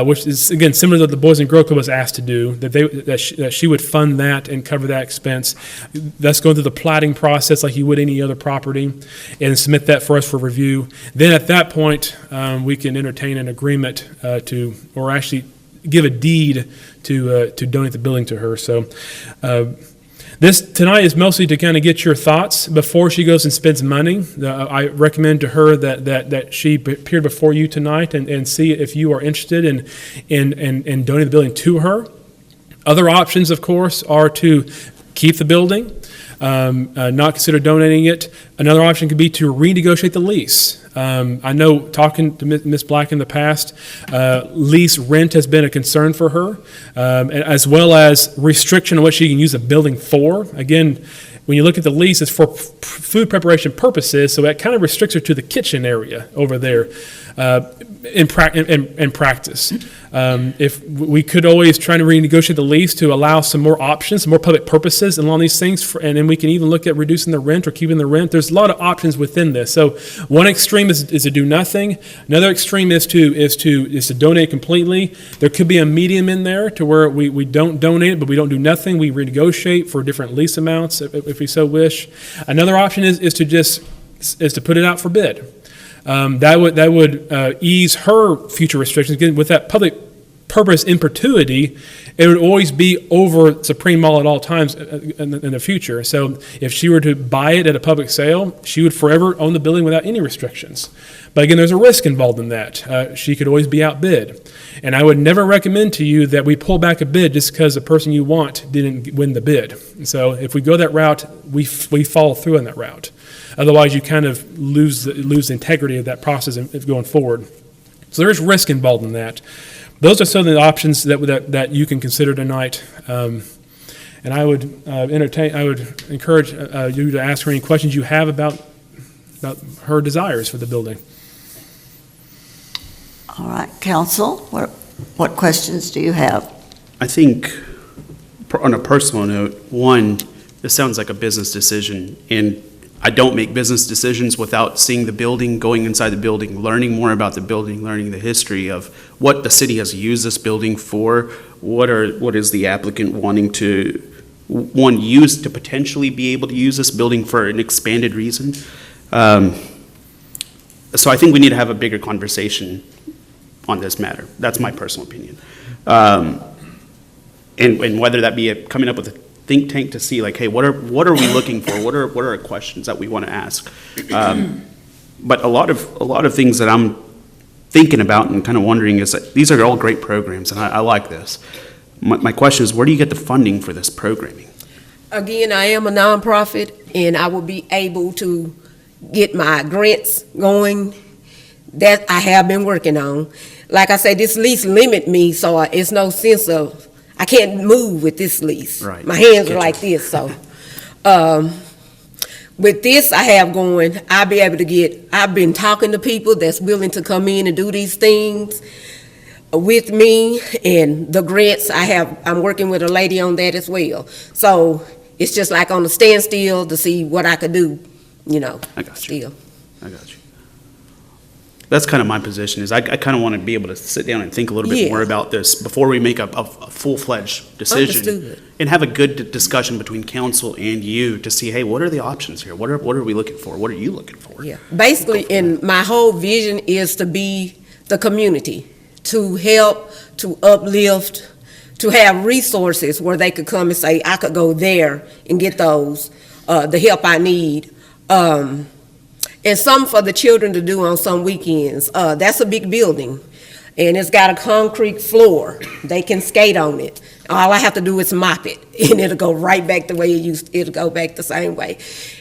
which is again similar to what the Boys and Girls Club was asked to do. That she would fund that and cover that expense. That's going through the platting process like you would any other property, and submit that for us for review. Then at that point, we can entertain an agreement or actually give a deed to donate the building to her. So this tonight is mostly to kind of get your thoughts before she goes and spends money. I recommend to her that she appear before you tonight and see if you are interested in donating the building to her. Other options, of course, are to keep the building, not consider donating it. Another option could be to renegotiate the lease. I know, talking to Ms. Black in the past, lease rent has been a concern for her, as well as restriction on what she can use the building for. Again, when you look at the lease, it's for food preparation purposes, so that kind of restricts her to the kitchen area over there in practice. If we could always try to renegotiate the lease to allow some more options, some more public purposes along these things, and then we can even look at reducing the rent or keeping the rent. There's a lot of options within this. So one extreme is to do nothing. Another extreme is to donate completely. There could be a medium in there to where we don't donate, but we don't do nothing. We renegotiate for different lease amounts if we so wish. Another option is to put it out for bid. That would ease her future restrictions. Again, with that public purpose in perpetuity, it would always be over Supreme Mall at all times in the future. So if she were to buy it at a public sale, she would forever own the building without any restrictions. But again, there's a risk involved in that. She could always be outbid. And I would never recommend to you that we pull back a bid just because the person you want didn't win the bid. And so if we go that route, we follow through on that route. Otherwise, you kind of lose the integrity of that process going forward. So there is risk involved in that. Those are some of the options that you can consider tonight. And I would encourage you to ask her any questions you have about her desires for the building. All right, council, what questions do you have? I think, on a personal note, one, this sounds like a business decision, and I don't make business decisions without seeing the building, going inside the building, learning more about the building, learning the history of what the city has used this building for, what is the applicant wanting to, use to potentially be able to use this building for an expanded reason. So I think we need to have a bigger conversation on this matter. That's my personal opinion. And whether that be coming up with a think tank to see, like, hey, what are we looking for? What are our questions that we want to ask? But a lot of things that I'm thinking about and kind of wondering is that these are all great programs, and I like this. My question is, where do you get the funding for this programming? Again, I am a nonprofit, and I will be able to get my grants going that I have been working on. Like I said, this lease limit me, so it's no sense of, I can't move with this lease. Right. My hands are like this, so. With this I have going, I'll be able to I've been talking to people that's willing to come in and do these things with me, and the grants I'm working with a lady on that as well. So it's just like on a standstill to see what I could do, I got you. I got you. That's kind of my position, is I kind of want to be able to sit down and think a little bit more about this before we make a full-fledged decision. Understood. And have a good discussion between council and you to see, hey, what are the options here? What are we looking for? What are you looking for? Yeah, basically, and my whole vision is to be the community, to help, to uplift, to have resources where they could come and say, I could go there and get those, the help I need. And some for the children to do on some weekends. That's a big building, and it's got a concrete floor. They can skate on it. All I have to do is mop it, and it'll go right back the way it used. It'll go back the same way,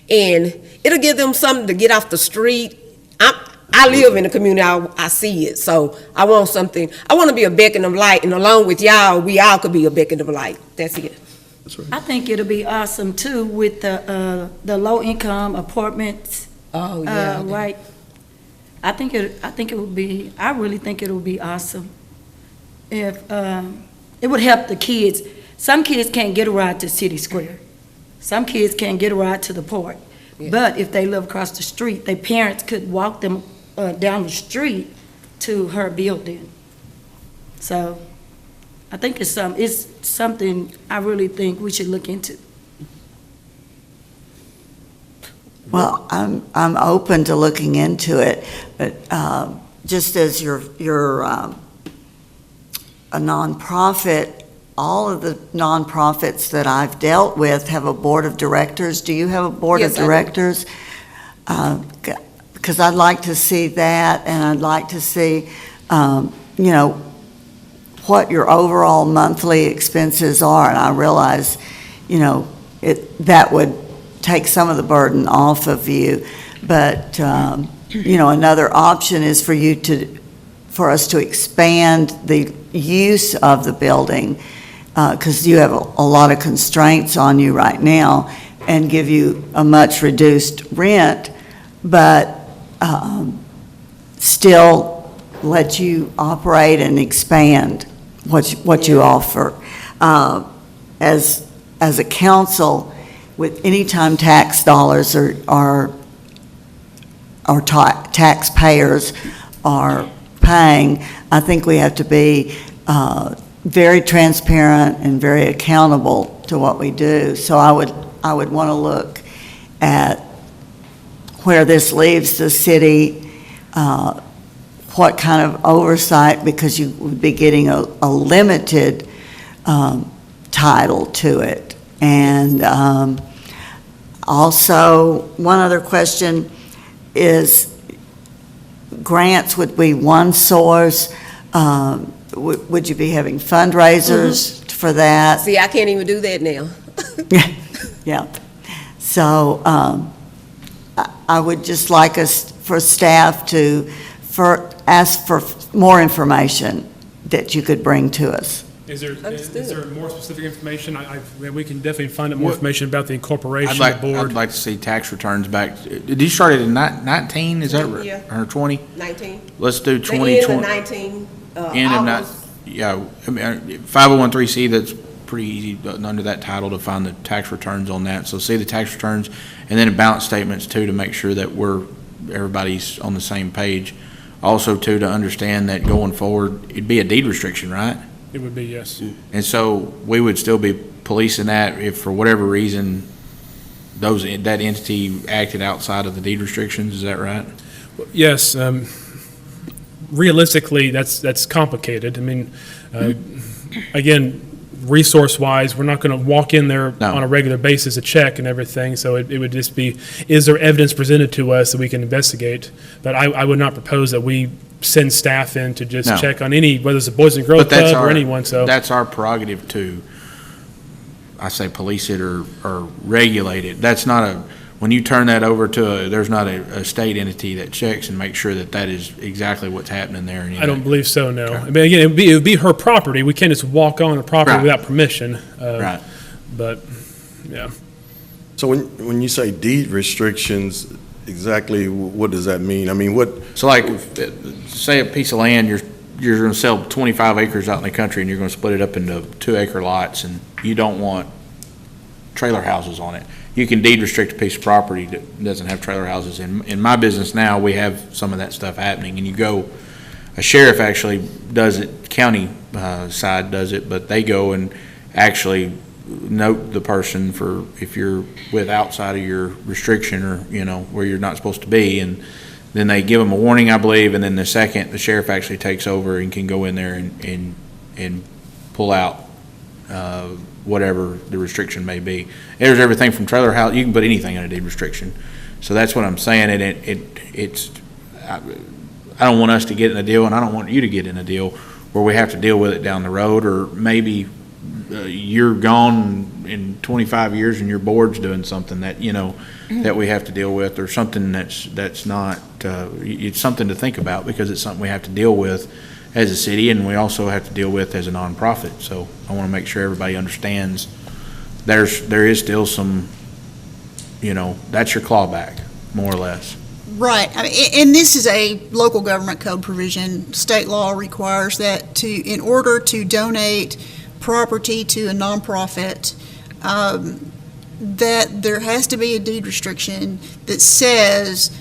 and it'll give them something to get off the street. I live in the community. I see it, so I want something. I want to be a beacon of light, and along with y'all, we all could be a beacon of light. That's it. That's right. I think it'll be awesome too with the low-income apartments. Oh, yeah. Right. I really think it would be awesome if it would help the kids. Some kids can't get a ride to City Square. Some kids can't get a ride to the park. Yeah. But if they live across the street, their parents could walk them down the street to her building. So I think it's something I really think we should look into. Well, I'm open to looking into it, but just as you're a nonprofit, all of the nonprofits that I've dealt with have a board of directors. Do you have a board of directors? Because I'd like to see that, and I'd like to see, what your overall monthly expenses are, and I realize, that would take some of the burden off of you, but another option is for us to expand the use of the building, because you have a lot of constraints on you right now, and give you a much reduced rent, but still let you operate and expand what you offer. As a council, with anytime tax dollars or taxpayers are paying, I think we have to be very transparent and very accountable to what we do. So I would want to look at where this leaves the city, what kind of oversight, because you would be getting a limited title to it. And also, one other question is, grants would be one source. Would you be having fundraisers for that? See, I can't even do that now. Yeah. So I would just like us, for staff, to ask for more information that you could bring to us. Is there Understood. more specific information? We can definitely find out more information about the incorporation, I'd the board. like to see tax returns back. Did you start it in 19, is that right? Yeah. Or 20? 19. Let's do The 2020. end of 19, End of August. Yeah, I mean, 501(c), that's pretty easy under that title to find the tax returns on that. So see the tax returns, and then the balance statements too, to make sure that everybody's on the same page. Also too, to understand that going forward, it'd be a deed restriction, right? It would be, yes. And so we would still be policing that if for whatever reason that entity acted outside of the deed restrictions, is that right? Yes, realistically, that's complicated. I mean, again, resource-wise, we're not going to walk in there on a regular basis to check and everything, so it would just be, is there evidence presented to us that we can investigate? But I would not propose that we send staff in to just check on any, whether it's a Boys and Girls Club or anyone, so. That's our prerogative to, I say police it or regulate it. That's not when you turn that over to there's not a state entity that checks and makes sure that is exactly what's happening there. I don't believe so, no. I mean, again, it would be her property. We can't just walk on her property without permission. Right. But, yeah. So when you say deed restrictions, exactly what does that mean? I mean, what? So like, say a piece of land, you're going to sell 25 acres out in the country and you're going to split it up into 2-acre lots, and you don't want trailer houses on it. You can deed restrict a piece of property that doesn't have trailer houses. In my business now, we have some of that stuff happening, and a sheriff actually does it, county side does it, but they go and actually note the person for if you're outside of your restriction or, where you're not supposed to be, and then they give them a warning, I believe, and then the sheriff actually takes over and can go in there and pull out whatever the restriction may be. There's everything from trailer house, you can put anything in a deed restriction. So that's what I'm saying, and I don't want us to get in a deal, and I don't want you to get in a deal where we have to deal with it down the road, or maybe you're gone in 25 years and your board's doing something that, that we have to deal with, or something that's not, it's something to think about, because it's something we have to deal with as a city, and we also have to deal with as a nonprofit. So I want to make sure everybody understands there is still some, that's your clawback, more or less. Right. I mean, and this is a local government code provision. State law requires that in order to donate property to a nonprofit, that there has to be a deed restriction that says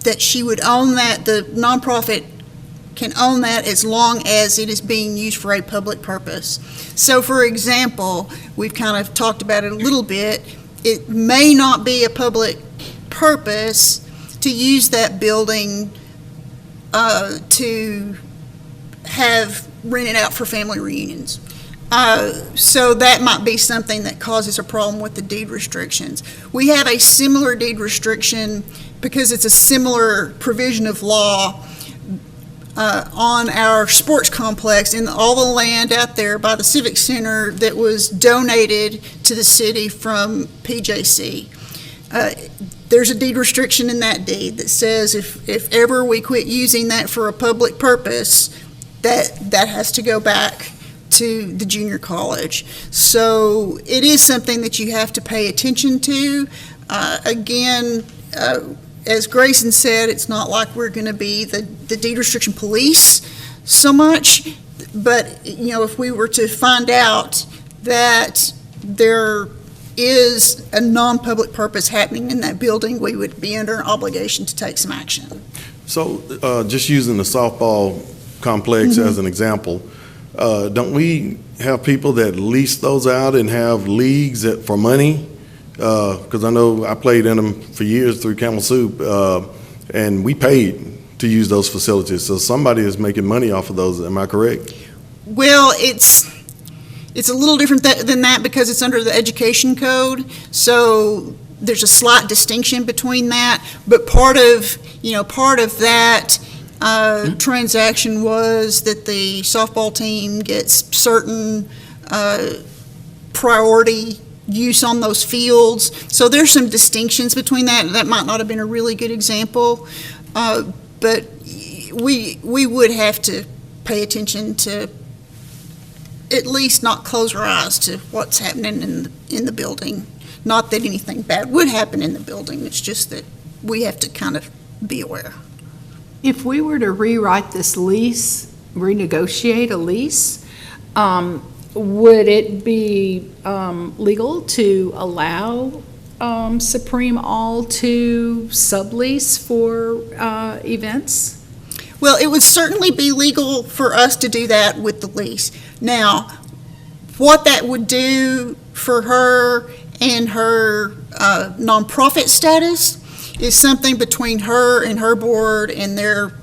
that she would own that, the nonprofit can own that as long as it is being used for a public purpose. So, for example, we've kind of talked about it a little bit. It may not be a public purpose to use that building to have rented out for family reunions. So that might be something that causes a problem with the deed restrictions. We have a similar deed restriction because it's a similar provision of law on our sports complex in all the land out there by the Civic Center that was donated to the city from PJC. There's a deed restriction in that deed that says if ever we quit using that for a public purpose, that has to go back to the junior college. So it is something that you have to pay attention to. Again, as Grayson said, it's not like we're going to be the deed restriction police so much, but if we were to find out that there is a non-public purpose happening in that building, we would be under an obligation to take some action. So just using the softball complex as an example, don't we have people that lease those out and have leagues for money? Because I know I played in them for years through Camel Soup, and we paid to use those facilities. So somebody is making money off of those, am I correct? Well, it's a little different than that because it's under the education code. So there's a slight distinction between that. But part of that transaction was that the softball team gets certain priority use on those fields. So there's some distinctions between that. That might not have been a really good example. But we would have to pay attention to at least not close our eyes to what's happening in the building. Not that anything bad would happen in the building, it's just that we have to kind of be aware. If we were to rewrite this lease, renegotiate a lease, would it be legal to allow Supreme All to sublease for events? Well, it would certainly be legal for us to do that with the lease. Now, what that would do for her and her nonprofit status is something between her and her board and their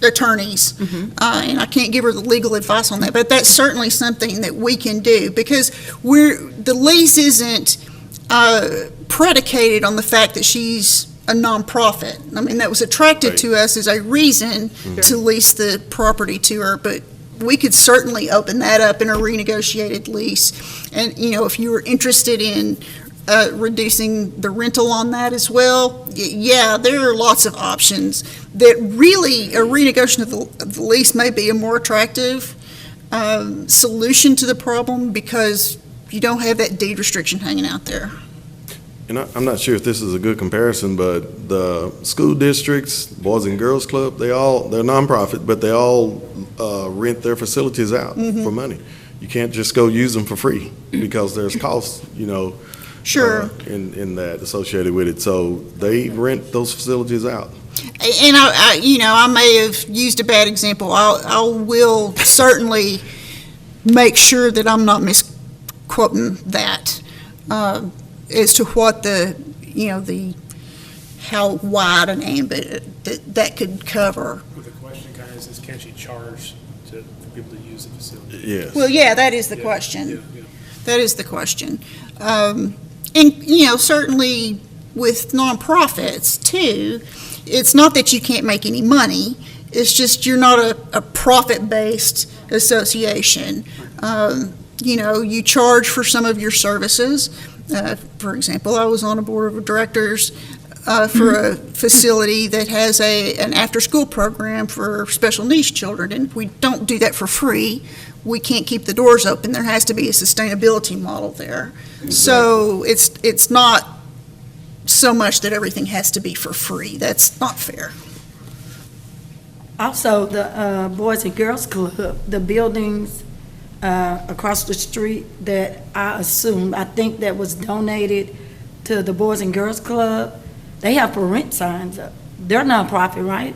attorneys. And I can't give her the legal advice on that, but that's certainly something that we can do because the lease isn't predicated on the fact that she's a nonprofit. I mean, that was attracted to us as a reason to lease the property to her, but we could certainly open that up in a renegotiated lease. And, if you were interested in reducing the rental on that as well, yeah, there are lots of options that really a renegotiation of the lease may be a more attractive solution to the problem because you don't have that deed restriction hanging out there. And I'm not sure if this is a good comparison, but the school districts, Boys and Girls Club, they're nonprofit, but they all rent their facilities out for money. You can't just go use them for free because there's costs, Sure. in that associated with it. So they rent those facilities out. And I may have used a bad example. I will certainly make sure that I'm not misquoting that. As to what how wide an ambit that could cover. Well, the question kind of is can she charge for people to use the facility? Yes. Well, yeah, that is the question. Yeah. That is the question. And, certainly with nonprofits too, it's not that you can't make any money. It's just you're not a profit-based association. You charge for some of your services. For example, I was on a board of directors for a facility that has an after-school program for special needs children, and we don't do that for free. We can't keep the doors open. There has to be a sustainability model there. Exactly. So it's not so much that everything has to be for free. That's not fair. Also, the Boys and Girls Club, the buildings across the street that I think that was donated to the Boys and Girls Club, they have for rent signs up. They're nonprofit, right?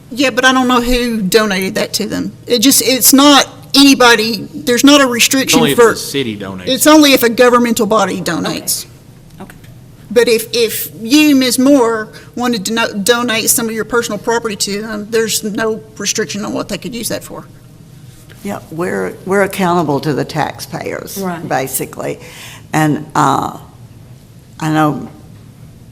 Yeah, but I don't know who donated that to them. It's not anybody, there's not a restriction Only if for. the city donates. It's only if a governmental body donates. Okay. But if you, Ms. Moore, wanted to donate some of your personal property to them, there's no restriction on what they could use that for. Yeah, we're accountable to the taxpayers, Right. basically. And I know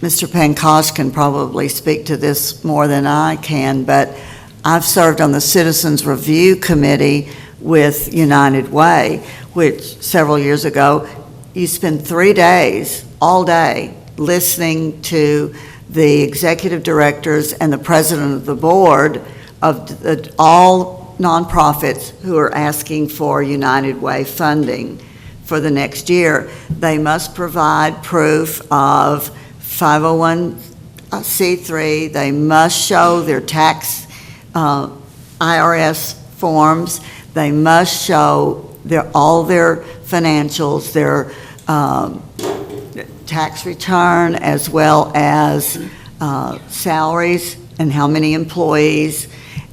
Mr. Pankosh can probably speak to this more than I can, but I've served on the Citizens Review Committee with United Way, which several years ago, you spend 3 days, all day, listening to the executive directors and the president of the board of all nonprofits who are asking for United Way funding for the next year. They must provide proof of 501c3. They must show their tax IRS forms. They must show all their financials, their tax return, as well as salaries and how many employees.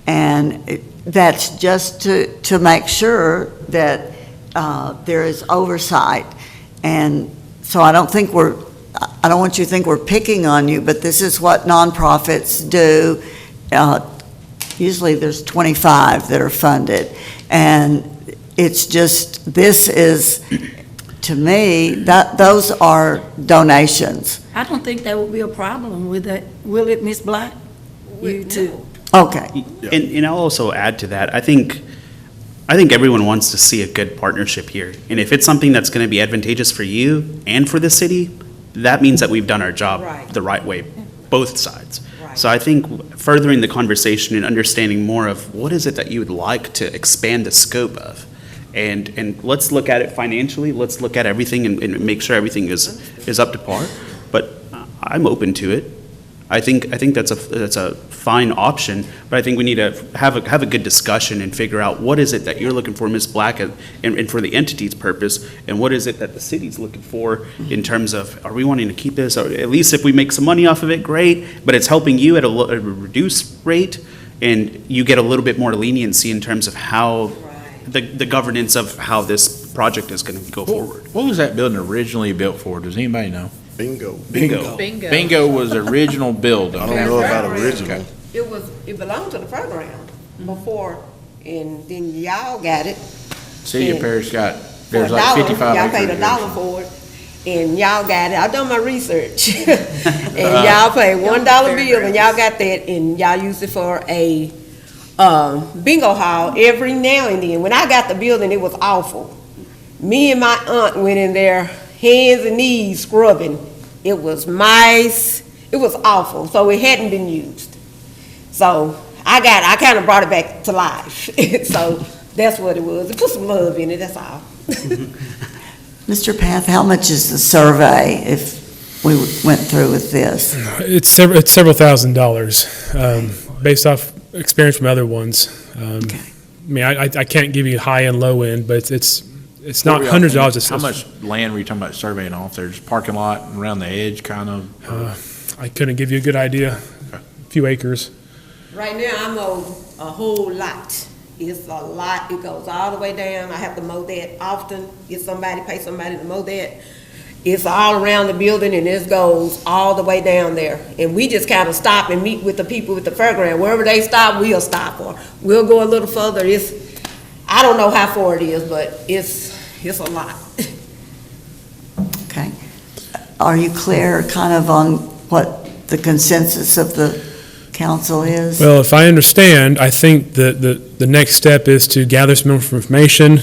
And that's just to make sure that there is oversight. And so I don't think I don't want you to think we're picking on you, but this is what nonprofits do. Usually there's 25 that are funded, and it's just, this is, to me, those are donations. I don't think that would be a problem with that, will it, Ms. Black? You too. Okay. And I'll also add to that, I think everyone wants to see a good partnership here. And if it's something that's going to be advantageous for you and for the city, that means that we've done our job the right way, both sides. So I think furthering the conversation and understanding more of what is it that you would like to expand the scope of. And let's look at it financially, let's look at everything and make sure everything is up to par. But I'm open to it. I think that's a fine option, but I think we need to have a good discussion and figure out what is it that you're looking for, Ms. Black, and for the entity's purpose, and what is it that the city's looking for in terms of, are we wanting to keep this, or at least if we make some money off of it, great, but it's helping you at a reduced rate, and you get a little bit more leniency in terms of how the governance of how this project is going to go forward. What was that building originally built for? Does anybody know? Bingo. Bingo was the original building. I don't know about original. It belonged to the fairground before, and then y'all got it. City of Paris got, For there's $1. like 55 Y'all acres. paid $1 for it, and y'all got it. I done my research. And y'all paid $1 bill, and y'all got that, and y'all used it for a bingo hall every now and then. When I got the building, it was awful. Me and my aunt went in there, hands and knees scrubbing. It was mice. It was awful. So it hadn't been used. So I kind of brought it back to life. So that's what it was. It put some love in it, that's all. Mr. Path, how much is the survey if we went through with this? It's several $1,000s, based off experience from other ones. I mean, I can't give you high and low end, but it's not hundreds of dollars. It's How much land were you talking about surveying off there? Just parking lot and around the edge, kind of? I couldn't give you a good idea. A few acres. Right now, I mow a whole lot. It's a lot. It goes all the way down. I have to mow that often. Pay somebody to mow that. It's all around the building, and this goes all the way down there. And we just kind of stop and meet with the people at the fairground. Wherever they stop, we'll stop, or we'll go a little further. I don't know how far it is, but it's a lot. Okay. Are you clear kind of on what the consensus of the council is? Well, if I understand, I think the next step is to gather some information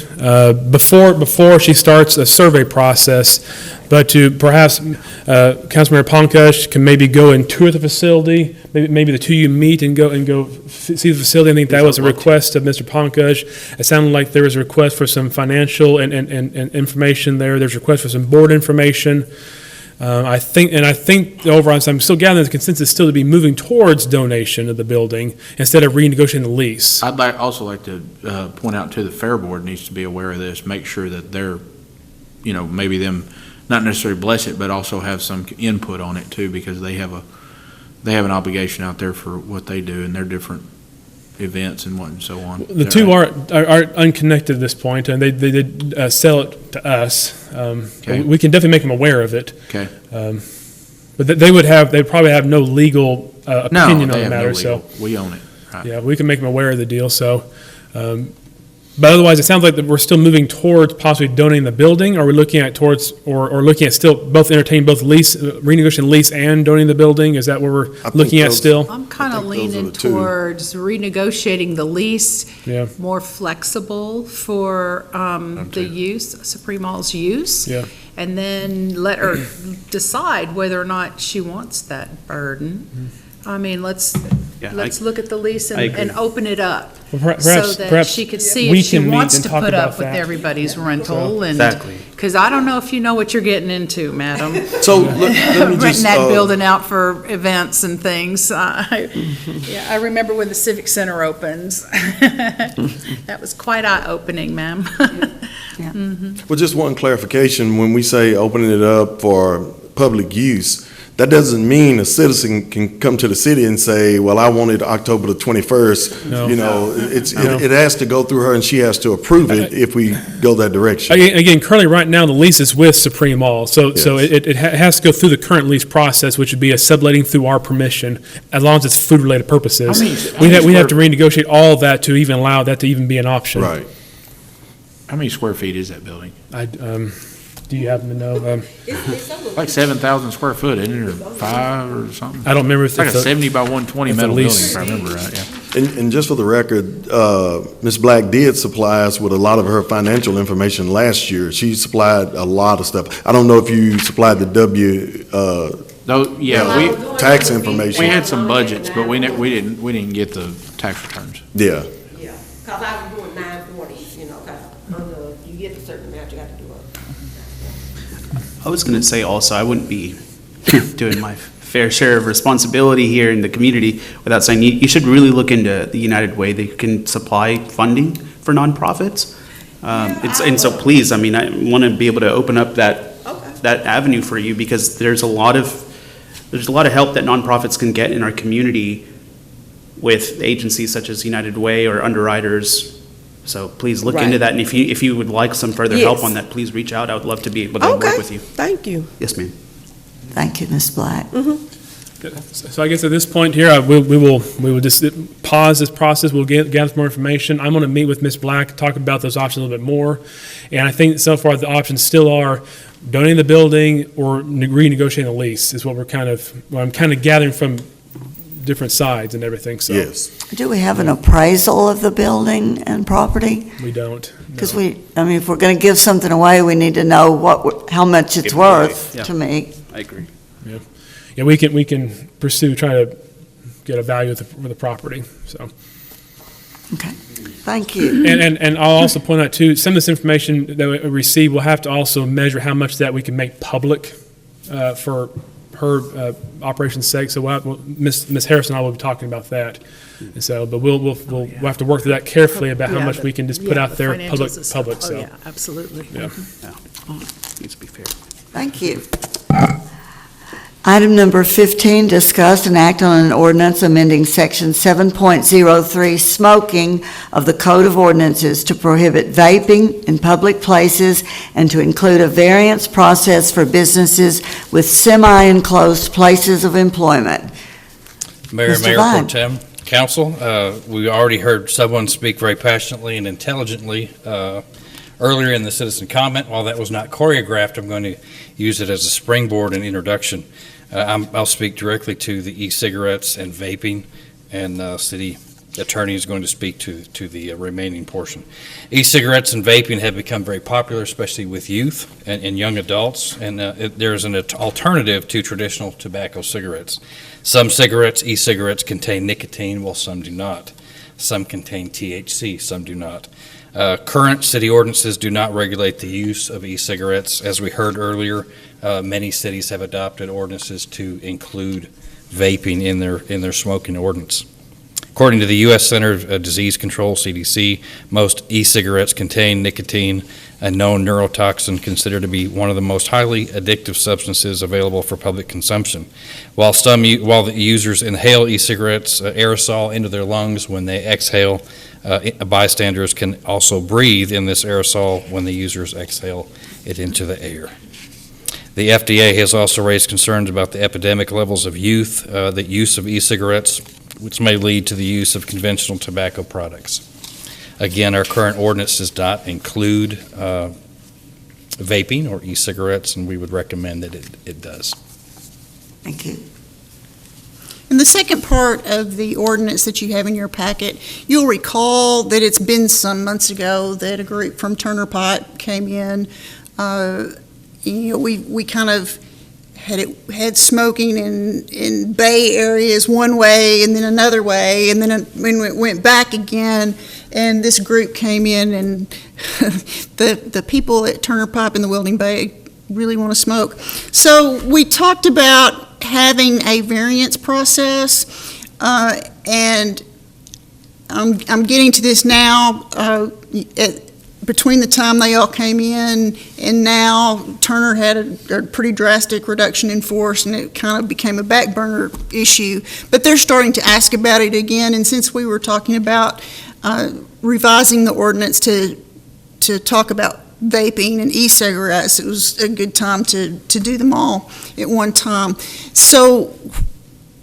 before she starts a survey process, but to perhaps Councilmember Pankaj can maybe go and tour the facility. Maybe the two of you meet and go see the facility. I think that was a request of Mr. Pankaj. It sounded like there was a request for some financial and information there. There's a request for some board information. I think the overall, I'm still gathering the consensus still to be moving towards donation of the building instead of renegotiating the lease. I'd also like to point out too, the Fair Board needs to be aware of this, make sure that they're, maybe them, not necessarily bless it, but also have some input on it too, because they have an obligation out there for what they do and their different events and so on. The two are unconnected at this point, and they did sell it to us. Okay. We can definitely make them aware of it. Okay. But they'd probably have no legal opinion on the matter. So we own it. Right. Yeah, we can make them aware of the deal. So, but otherwise, it sounds like that we're still moving towards possibly donating the building. Are we looking at looking at still both entertaining both renegotiating lease and donating the building? Is that what we're looking at still? I'm kind of leaning towards renegotiating the lease, Yeah. more flexible for the use, Supreme Mall's use. Yeah. And then let her decide whether or not she wants that burden. I mean, let's look at the lease I agree. and open it up. Well, So that perhaps she could see we if she can meet wants and to talk put about up with that. everybody's rental and. Exactly. Because I don't know if you know what you're getting into, madam. So let me Renting just, that building out for events and things. I remember when the Civic Center opened. That was quite eye-opening, ma'am. well, just one clarification, when we say opening it up for public use, that doesn't mean a citizen can come to the city and say, well, I want it October the 21st. No. You know, No. it has to go through her, and she has to approve it if we go that direction. Again, currently, right now, the lease is with Supreme Mall, so Yes. it has to go through the current lease process, which would be a subletting through our permission, as long as it's food-related purposes. How many We'd have to square- renegotiate all of that to even allow that to even be an option. Right. How many square feet is that building? Do you happen to know? Like 7,000 square foot, isn't it, or 5 or something? I don't remember if It's like a it's a- 70 by 120 if the metal building, lease- if I remember right, yeah. And just for the record, Ms. Black did supply us with a lot of her financial information last year. She supplied a lot of stuff. I don't know if you supplied the No, yeah, tax information. we had some budgets, but we didn't get the tax returns. Yeah. Yeah, because I was doing 940s, you know, because you get a certain amount, you got to do it. I was going to say also, I wouldn't be doing my fair share of responsibility here in the community without saying you should really look into the United Way. They can supply funding for nonprofits. And so please, I mean, I want to be able to open up that avenue for you, because there's a lot of help that nonprofits can get in our community with agencies such as United Way or Underwriters. So please look into Right. that, and if you would like some further help Yes. on that, please reach out. I would love to be able to work with you. Thank you. Yes, ma'am. Thank you, Ms. Black. So I guess at this point here, we will just pause this process. We'll gather more information. I'm going to meet with Ms. Black, talk about those options a little bit more. And I think so far the options still are donating the building or renegotiating the lease is what I'm kind of gathering from different sides and everything, so. Yes. Do we have an appraisal of the building and property? We don't. Because if we're going to give something away, we need to know how much it's Give it away, worth yeah. to me. I agree. Yeah, we can pursue, try to get a value for the property, so. Okay, thank you. And I'll also point out too, some of this information that we receive, we'll have to also measure how much that we can make public for her operation's sake. So Ms. Harrison and I will be talking about that. And so, but we'll have to work through that carefully about how much we can just put out there public, Oh, so. yeah, absolutely. Yeah. Needs to be fair. Thank you. Item number 15, discuss and act on an ordinance amending section 7.03 smoking of the Code of Ordinances to prohibit vaping in public places and to include a variance process for businesses with semi-enclosed places of employment. Mayor Mr. Vine. Pro Tem, Council, we already heard someone speak very passionately and intelligently earlier in the citizen comment. While that was not choreographed, I'm going to use it as a springboard and introduction. I'll speak directly to the e-cigarettes and vaping, and city attorney is going to speak to the remaining portion. E-cigarettes and vaping have become very popular, especially with youth and young adults, and there's an alternative to traditional tobacco cigarettes. Some cigarettes, e-cigarettes, contain nicotine, while some do not. Some contain THC, some do not. Current city ordinances do not regulate the use of e-cigarettes. As we heard earlier, many cities have adopted ordinances to include vaping in their smoking ordinance. According to the U.S. Center of Disease Control, CDC, most e-cigarettes contain nicotine, a known neurotoxin considered to be one of the most highly addictive substances available for public consumption. While the users inhale e-cigarettes aerosol into their lungs when they exhale, bystanders can also breathe in this aerosol when the users exhale it into the air. The FDA has also raised concerns about the epidemic levels of youth, the use of e-cigarettes, which may lead to the use of conventional tobacco products. Again, our current ordinance does not include vaping or e-cigarettes, and we would recommend that it does. Thank you. In the second part of the ordinance that you have in your packet, you'll recall that it's been some months ago that a group from Turner Pipe came in. We kind of had smoking in bay areas one way and then another way, and then when it went back again, and this group came in, and the people at Turner Pipe in the Wilding Bay really want to smoke. So we talked about having a variance process, and I'm getting to this now. between the time they all came in and now, Turner had a pretty drastic reduction in force, and it kind of became a back burner issue. But they're starting to ask about it again, and since we were talking about revising the ordinance to talk about vaping and e-cigarettes, it was a good time to do them all at one time. So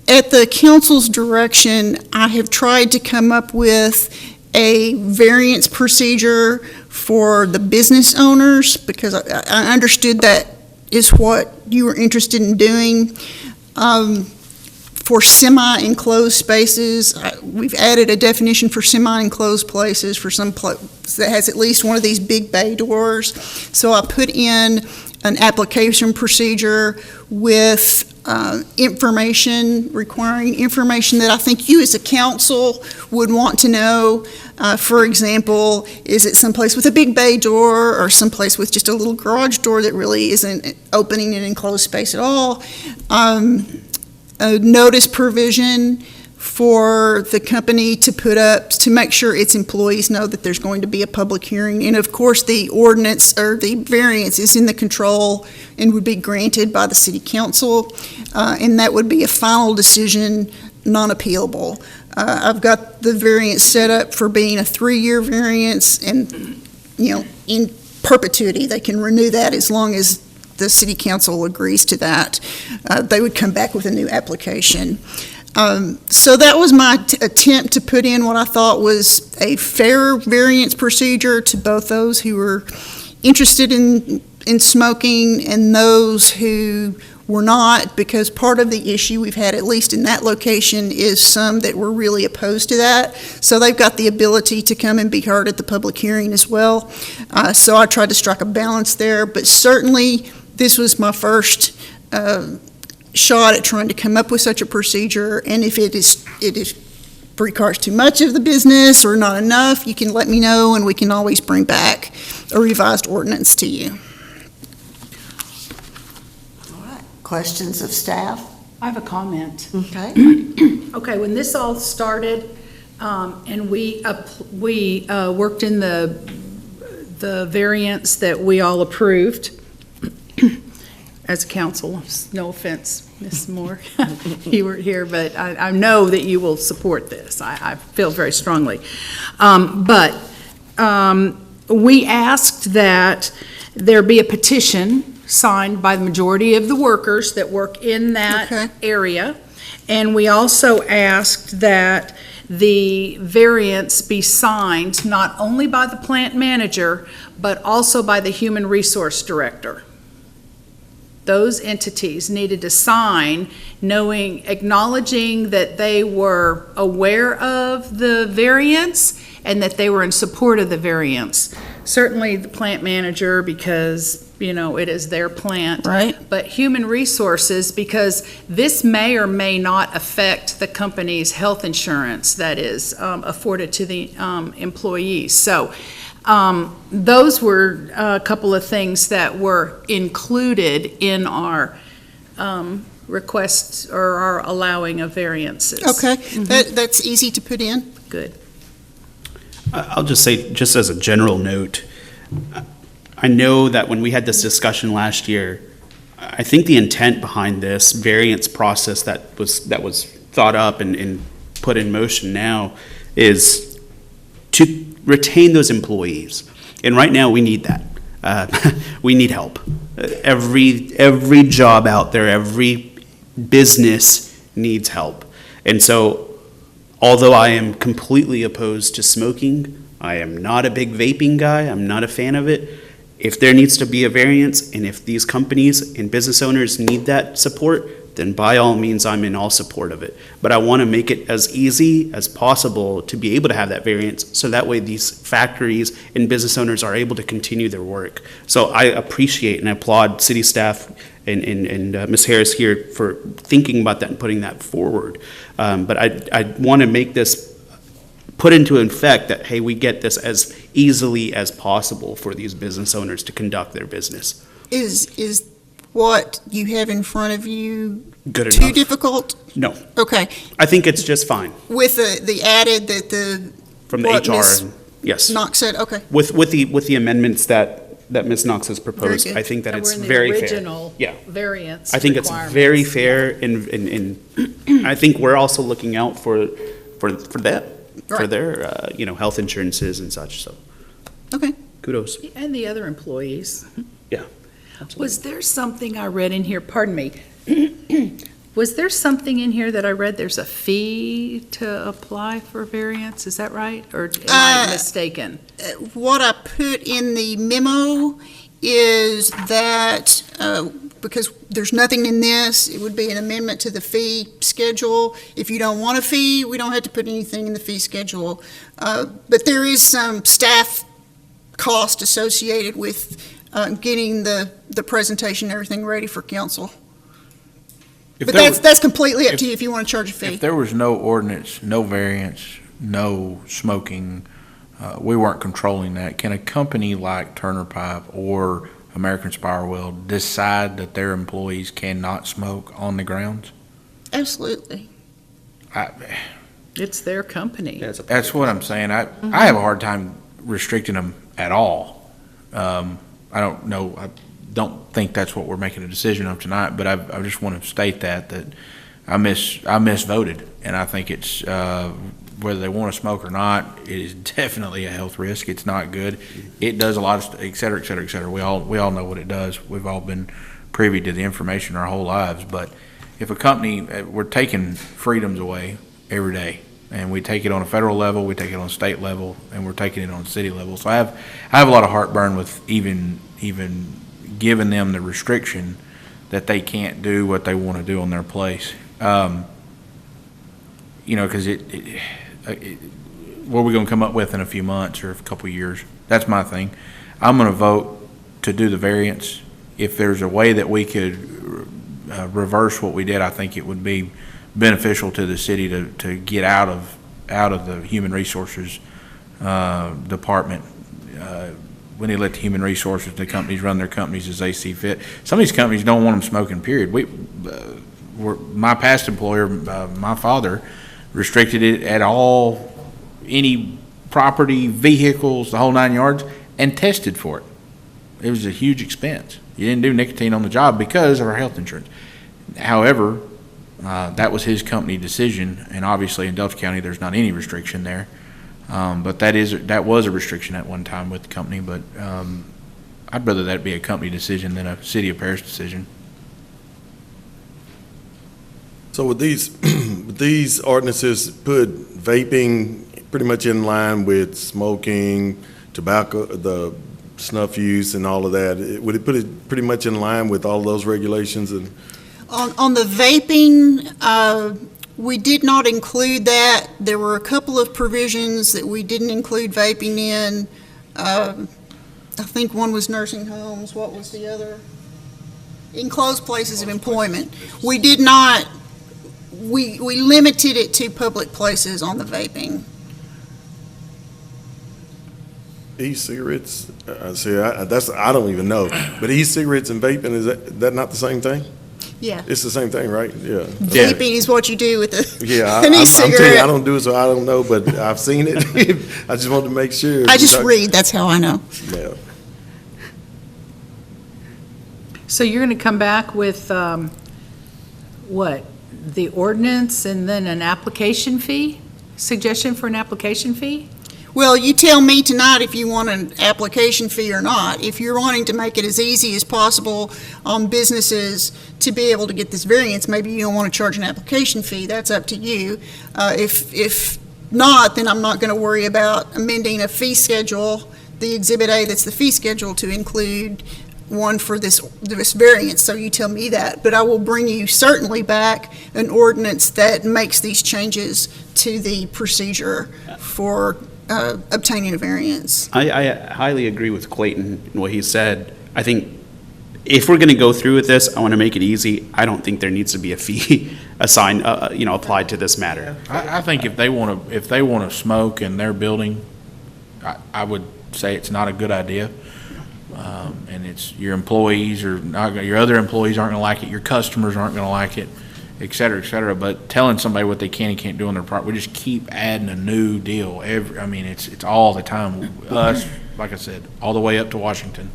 at the council's direction, I have tried to come up with a variance procedure for the business owners, because I understood that is what you were interested in doing. For semi-enclosed spaces, we've added a definition for semi-enclosed places for some place that has at least one of these big bay doors. So I put in an application procedure with requiring information that I think you as a council would want to know. For example, is it someplace with a big bay door, or someplace with just a little garage door that really isn't opening an enclosed space at all? A notice provision for the company to put up to make sure its employees know that there's going to be a public hearing. And of course, the ordinance or the variance is in the control and would be granted by the city council. And that would be a final decision, non-appealable. I've got the variance set up for being a 3-year variance, and, in perpetuity, they can renew that as long as the city council agrees to that. They would come back with a new application. So that was my attempt to put in what I thought was a fair variance procedure to both those who were interested in smoking and those who were not, because part of the issue we've had, at least in that location, is some that were really opposed to that. So they've got the ability to come and be heard at the public hearing as well. So I tried to strike a balance there, but certainly this was my first shot at trying to come up with such a procedure, and if it requires too much of the business or not enough, you can let me know, and we can always bring back a revised ordinance to you. All right. Questions of staff? I have a comment. Okay. Okay, when this all started, and we worked in the variance that we all approved as a council, no offense, Ms. Moore, you weren't here, but I know that you will support this. I feel very strongly. But we asked that there be a petition signed by the majority of the workers that work in that area. And we also asked that the variance be signed not only by the plant manager, but also by the human resource director. Those entities needed to sign, acknowledging that they were aware of the variance and that they were in support of the variance. Certainly the plant manager, because, it is their plant. Right. But human resources, because this may or may not affect the company's health insurance that is afforded to the employees. So those were a couple of things that were included in our requests or our allowing of variances. Okay, that's easy to put in. Good. I'll just say, just as a general note, I know that when we had this discussion last year, I think the intent behind this variance process that was thought up and put in motion now is to retain those employees. And right now, we need that. We need help. Every job out there, every business needs help. And so, although I am completely opposed to smoking, I am not a big vaping guy, I'm not a fan of it. If there needs to be a variance, and if these companies and business owners need that support, then by all means, I'm in all support of it. But I want to make it as easy as possible to be able to have that variance, so that way these factories and business owners are able to continue their work. So I appreciate and applaud city staff and Ms. Harris here for thinking about that and putting that forward. But I want to make this put into effect that, hey, we get this as easily as possible for these business owners to conduct their business. Is what you have in front of you Good too enough? difficult? No. Okay. I think it's just fine. With the added that From the HR. Yes. Knox said, okay. With the amendments that Ms. Knox has proposed, good. I think that And it's we're in the very fair. original Yeah. variance I think it's requirements. very fair, and I think we're also looking out for them, for Right. their, health insurances and such, so. Okay. Kudos. And the other employees. Yeah. Was there something I read in here, pardon me, was there something in here that I read, there's a fee to apply for variance, is that right? Or am I mistaken? What I put in the memo is that, because there's nothing in this, it would be an amendment to the fee schedule. If you don't want a fee, we don't have to put anything in the fee schedule. But there is some staff cost associated with getting the presentation and everything ready for council. If But there that's completely up to you if you want to charge a fee. If there was no ordinance, no variance, no smoking, we weren't controlling that, can a company like Turner Pipe or American Spire Weld decide that their employees cannot smoke on the grounds? Absolutely. It's their company. That's what I'm saying. I have a hard time restricting them at all. I don't know, I don't think that's what we're making a decision of tonight, but I just want to state that I misvoted, and I think it's, whether they want to smoke or not, it is definitely a health risk. It's not good. It does a lot of, et cetera, et cetera, et cetera. We all know what it does. We've all been privy to the information our whole lives, but if a company, we're taking freedoms away every day, and we take it on a federal level, we take it on a state level, and we're taking it on a city level. So I have a lot of heartburn with even giving them the restriction that they can't do what they want to do on their place. Because what are we going to come up with in a few months or a couple of years? That's my thing. I'm going to vote to do the variance. If there's a way that we could reverse what we did, I think it would be beneficial to the city to get out of the human resources department. We need to let the human resources, the companies run their companies as they see fit. Some of these companies don't want them smoking, period. My past employer, my father, restricted it at all, any property, vehicles, the whole 9 yards, and tested for it. It was a huge expense. You didn't do nicotine on the job because of our health insurance. However, that was his company decision, and obviously in Delta County, there's not any restriction there. But that was a restriction at one time with the company, but I'd rather that be a company decision than a city of Paris decision. So with these ordinances put vaping pretty much in line with smoking, tobacco, the snuff use and all of that, would it put it pretty much in line with all those regulations? And On the vaping, we did not include that. There were a couple of provisions that we didn't include vaping in. I think one was nursing homes. What was the other? Enclosed places of employment. We did not, we limited it to public places on the vaping. E-cigarettes, I don't even know, but e-cigarettes and vaping, is that not the same thing? Yeah. It's the same thing, right? Yeah. Vaping is what you do with Yeah, an I'm telling you, e-cigarette. I don't do it, so I don't know, but I've seen it. I just wanted to make sure. I just read, that's how I know. Yeah. So you're going to come back with, the ordinance and then an application fee? Suggestion for an application fee? Well, you tell me tonight if you want an application fee or not. If you're wanting to make it as easy as possible on businesses to be able to get this variance, maybe you don't want to charge an application fee. That's up to you. If not, then I'm not going to worry about amending a fee schedule, the Exhibit A that's the fee schedule, to include one for this variance. So you tell me that. But I will bring you certainly back an ordinance that makes these changes to the procedure for obtaining a variance. I highly agree with Clayton and what he said. I think if we're going to go through with this, I want to make it easy. I don't think there needs to be a fee assigned, applied to this matter. I think if they want to smoke in their building, I would say it's not a good idea. And it's your employees or not, your other employees aren't going to like it. Your customers aren't going to like it. et cetera, but telling somebody what they can and can't do on their property, we just keep adding a new deal it's all the time. Us, like I said, all the way up to Washington.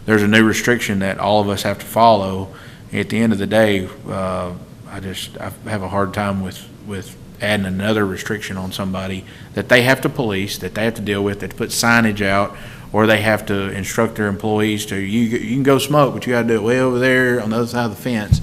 There's a new restriction that all of us have to follow. At the end of the day, I have a hard time with adding another restriction on somebody that they have to police, that they have to deal with, that put signage out, or they have to instruct their employees to, you can go smoke, but you gotta do it way over there on the other side of the fence,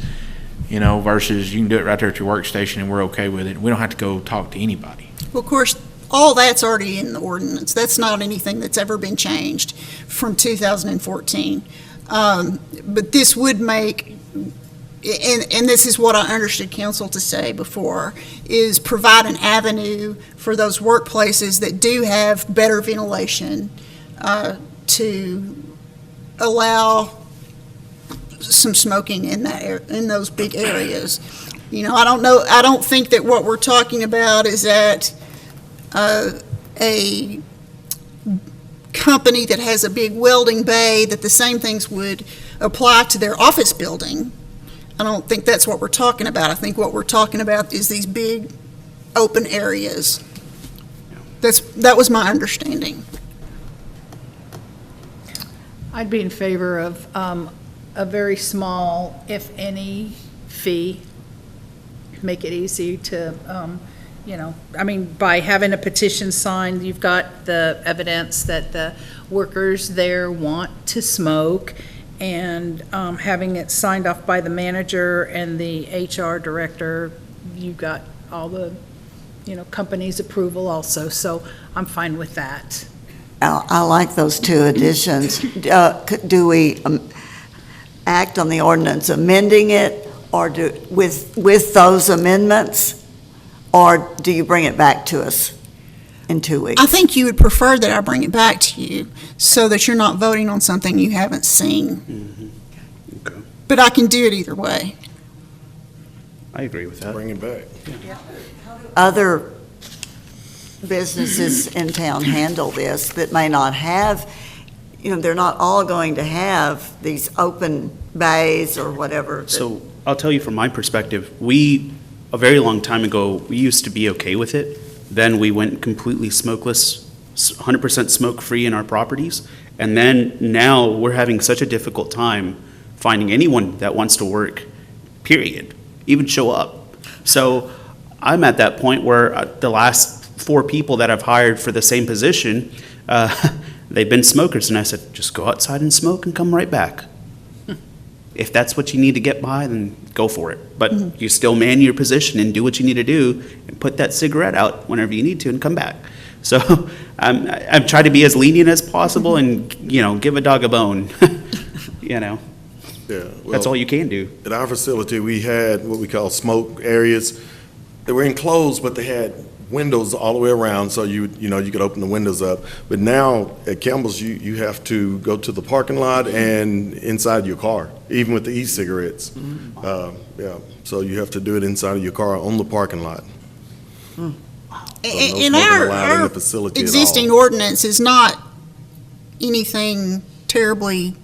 versus you can do it right there at your workstation and we're okay with it. We don't have to go talk to anybody. Well, of course, all that's already in the ordinance. That's not anything that's ever been changed from 2014. But this would make, and this is what I understood council to say before, is provide an avenue for those workplaces that do have better ventilation to allow some smoking in those big areas. I don't think that what we're talking about is that a company that has a big welding bay, that the same things would apply to their office building. I don't think that's what we're talking about. I think what we're talking about is these big open areas. That was my understanding. I'd be in favor of a very small, if any, fee. Make it easy to, by having a petition signed, you've got the evidence that the workers there want to smoke, and having it signed off by the manager and the HR director, you've got all the, company's approval also, so I'm fine with that. I like those two additions. Do we act on the ordinance amending it, or with those amendments, or do you bring it back to us in 2 weeks? I think you would prefer that I bring it back to you so that you're not voting on something you haven't seen. Mm-hmm. Okay. But I can do it either way. I agree with that. Bring it back. Other businesses in town handle this that may not have, they're not all going to have these open bays or whatever. So I'll tell you from my perspective, a very long time ago, we used to be okay with it. Then we went completely smokeless, 100% smoke-free in our properties. And then now we're having such a difficult time finding anyone that wants to work, period, even show up. So I'm at that point where the last 4 people that I've hired for the same position, they've been smokers. And I said, just go outside and smoke and come right back. If that's what you need to get by, then go for it. But you still man your position and do what you need to do and put that cigarette out whenever you need to and come back. So I'm trying to be as lenient as possible and, give a dog a bone, Yeah, That's all you can do. At our facility, we had what we call smoke areas. They were enclosed, but they had windows all the way around, so you could open the windows up. But now at Campbell's, you have to go to the parking lot and inside your car, even with the e-cigarettes. So you have to do it inside of your car on the parking lot. So no And smoking allowed in our the facility at existing all. ordinance is not anything terribly,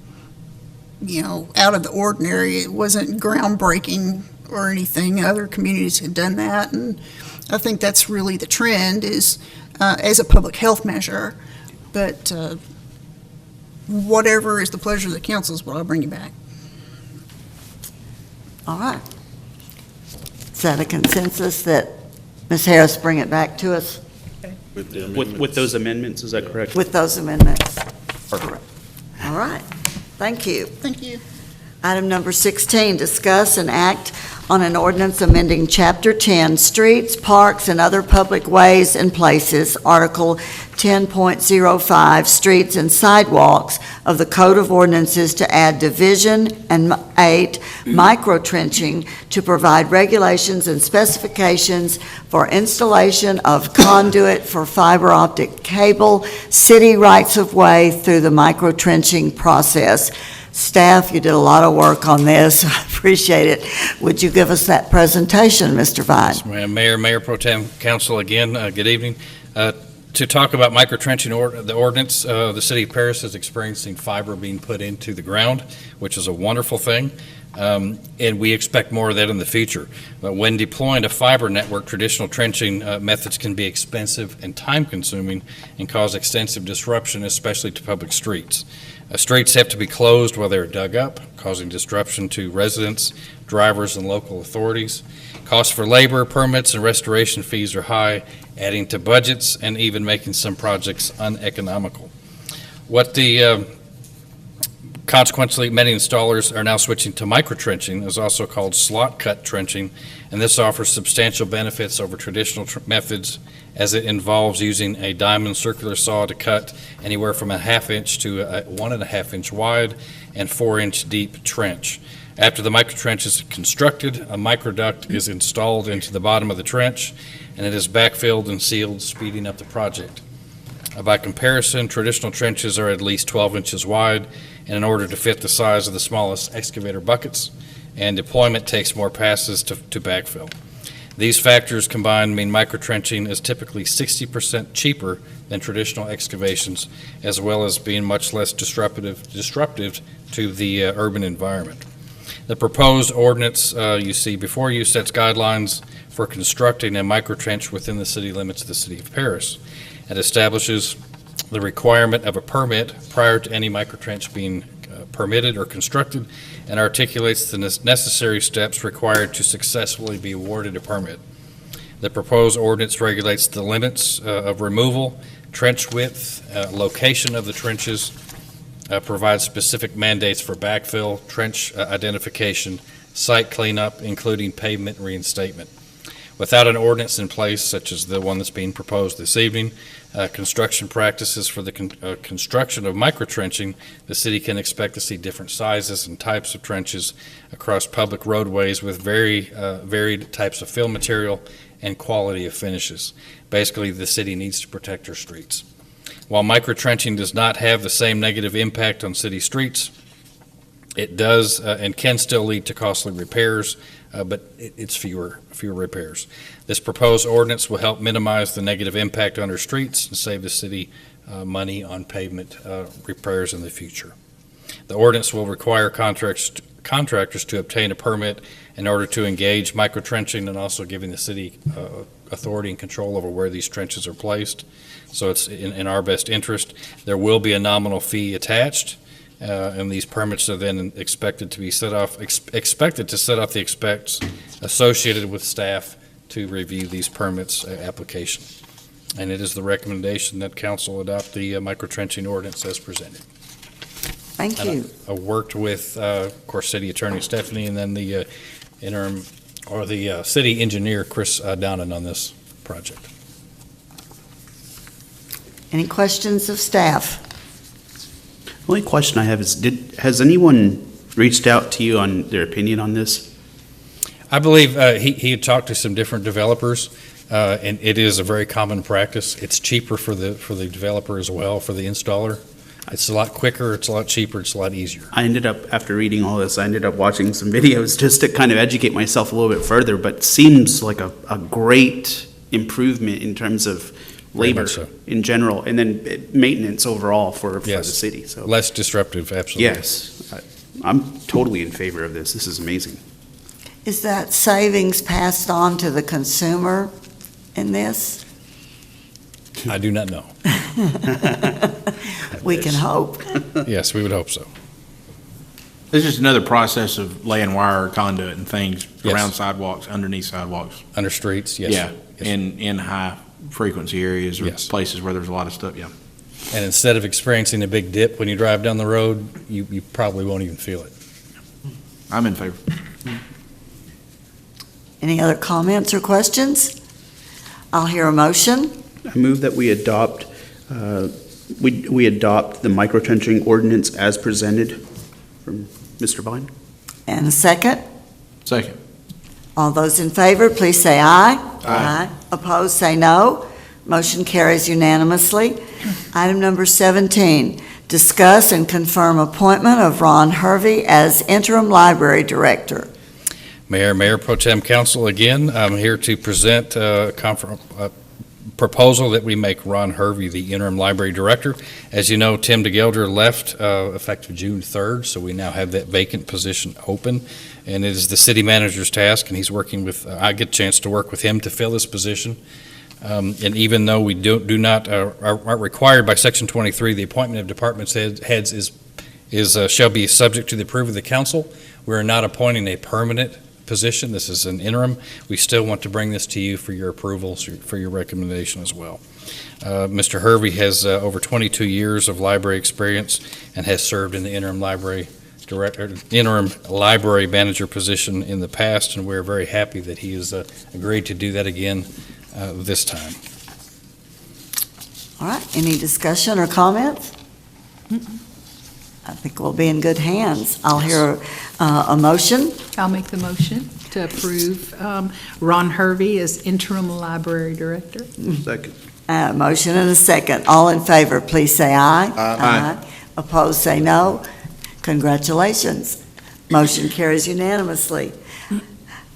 out of the ordinary. It wasn't groundbreaking or anything. Other communities have done that, and I think that's really the trend, is as a public health measure. But whatever is the pleasure of the council is what I'll bring you back. All right. Is that a consensus that Ms. Harris bring it back to us With those amendments, is that correct? with those amendments? Perfect. All right. Thank you. Thank you. Item number 16, discuss and act on an ordinance amending Chapter 10, Streets, Parks, and Other Public Ways and Places, Article 10.05, Streets and Sidewalks of the Code of Ordinances to add Division and 8, micro-trenching, to provide regulations and specifications for installation of conduit for fiber optic cable, city rights-of-way through the micro-trenching process. Staff, you did a lot of work on this. I appreciate it. Would you give us that presentation, Mr. Vine? Yes, ma'am. Mayor Pro Tem, Council, again, good evening. To talk about microtrenching the ordinance, the city of Paris is experiencing fiber being put into the ground, which is a wonderful thing. And we expect more of that in the future. But when deploying a fiber network, traditional trenching methods can be expensive and time-consuming and cause extensive disruption, especially to public streets. Streets have to be closed while they're dug up, causing disruption to residents, drivers, and local authorities. Costs for labor, permits, and restoration fees are high, adding to budgets and even making some projects uneconomical. Consequently, many installers are now switching to microtrenching, is also called slot cut trenching, and this offers substantial benefits over traditional methods, as it involves using a diamond circular saw to cut anywhere from a 1/2 inch to a 1.5 inch wide and 4-inch deep trench. After the microtrench is constructed, a microduct is installed into the bottom of the trench, and it is backfilled and sealed, speeding up the project. By comparison, traditional trenches are at least 12 inches wide, and in order to fit the size of the smallest excavator buckets, and deployment takes more passes to backfill. These factors combined mean microtrenching is typically 60% cheaper than traditional excavations, as well as being much less disruptive to the urban environment. The proposed ordinance you see before you sets guidelines for constructing a microtrench within the city limits of the city of Paris. It establishes the requirement of a permit prior to any microtrench being permitted or constructed, and articulates the necessary steps required to successfully be awarded a permit. The proposed ordinance regulates the limits of removal, trench width, location of the trenches, provides specific mandates for backfill, trench identification, site cleanup, including pavement reinstatement. Without an ordinance in place, such as the one that's being proposed this evening, construction practices for the construction of microtrenching, the city can expect to see different sizes and types of trenches across public roadways with varied types of fill material and quality of finishes. Basically, the city needs to protect our streets. While microtrenching does not have the same negative impact on city streets, it does and can still lead to costly repairs, but it's fewer repairs. This proposed ordinance will help minimize the negative impact on our streets and save the city money on pavement repairs in the future. The ordinance will require contractors to obtain a permit in order to engage microtrenching, and also giving the city authority and control over where these trenches are placed. So it's in our best interest. There will be a nominal fee attached, and these permits are then expected to set off the expense associated with staff to review these permits application. And it is the recommendation that council adopt the microtrenching ordinance as presented. Thank you. I worked with, of course, City Attorney Stephanie, and then the city engineer, Chris Downen, on this project. Any questions of staff? The only question I have is, has anyone reached out to you on their opinion on this? I believe he had talked to some different developers, and it is a very common practice. It's cheaper for the developer as well, for the installer. It's a lot quicker, it's a lot cheaper, it's a lot easier. I ended up, after reading all this, I ended up watching some videos just to kind of educate myself a little bit further, but seems like a great improvement in terms of labor in general, and then maintenance overall for the city. So less disruptive, absolutely. Yes, I'm totally in favor of this. This is amazing. Is that savings passed on to the consumer in this? I do not know. We can hope. Yes, we would hope so. It's just another process of laying wire, conduit, and things Yes. around sidewalks, underneath sidewalks. Under streets, yes. Yeah, Yes. in high frequency areas or Yes. places where there's a lot of stuff, yeah. And instead of experiencing a big dip when you drive down the road, you probably won't even feel it. I'm in favor. Any other comments or questions? I'll hear a motion. I move that we adopt we adopt the microtrenching ordinance as presented from Mr. Vine. And a second. Second. All those in favor, please say aye. Aye. Opposed, say no. Motion carries unanimously. Item number 17, discuss and confirm appointment of Ron Hervey as interim library director. Mayor Pro Tem Council, again, I'm here to present proposal that we make Ron Hervey the interim library director. As you know, Tim DeGelder left effective June 3rd, so we now have that vacant position open. And it is the city manager's task, and he's working with, I get a chance to work with him to fill this position. And even though we do not, are required by Section 23, the appointment of department heads shall be subject to the approval of the council. We're not appointing a permanent position. This is an interim. We still want to bring this to you for your approval, for your recommendation as well. Mr. Hervey has over 22 years of library experience and has served in the interim library manager position in the past, and we're very happy that he has agreed to do that again this time. All right, any discussion or comments? I think we'll be in good hands. I'll hear a motion. I'll make the motion to approve Ron Hervey as interim library director. Second. Motion and a second. All in favor, please say aye. Aye. Opposed, say no. Congratulations. Motion carries unanimously.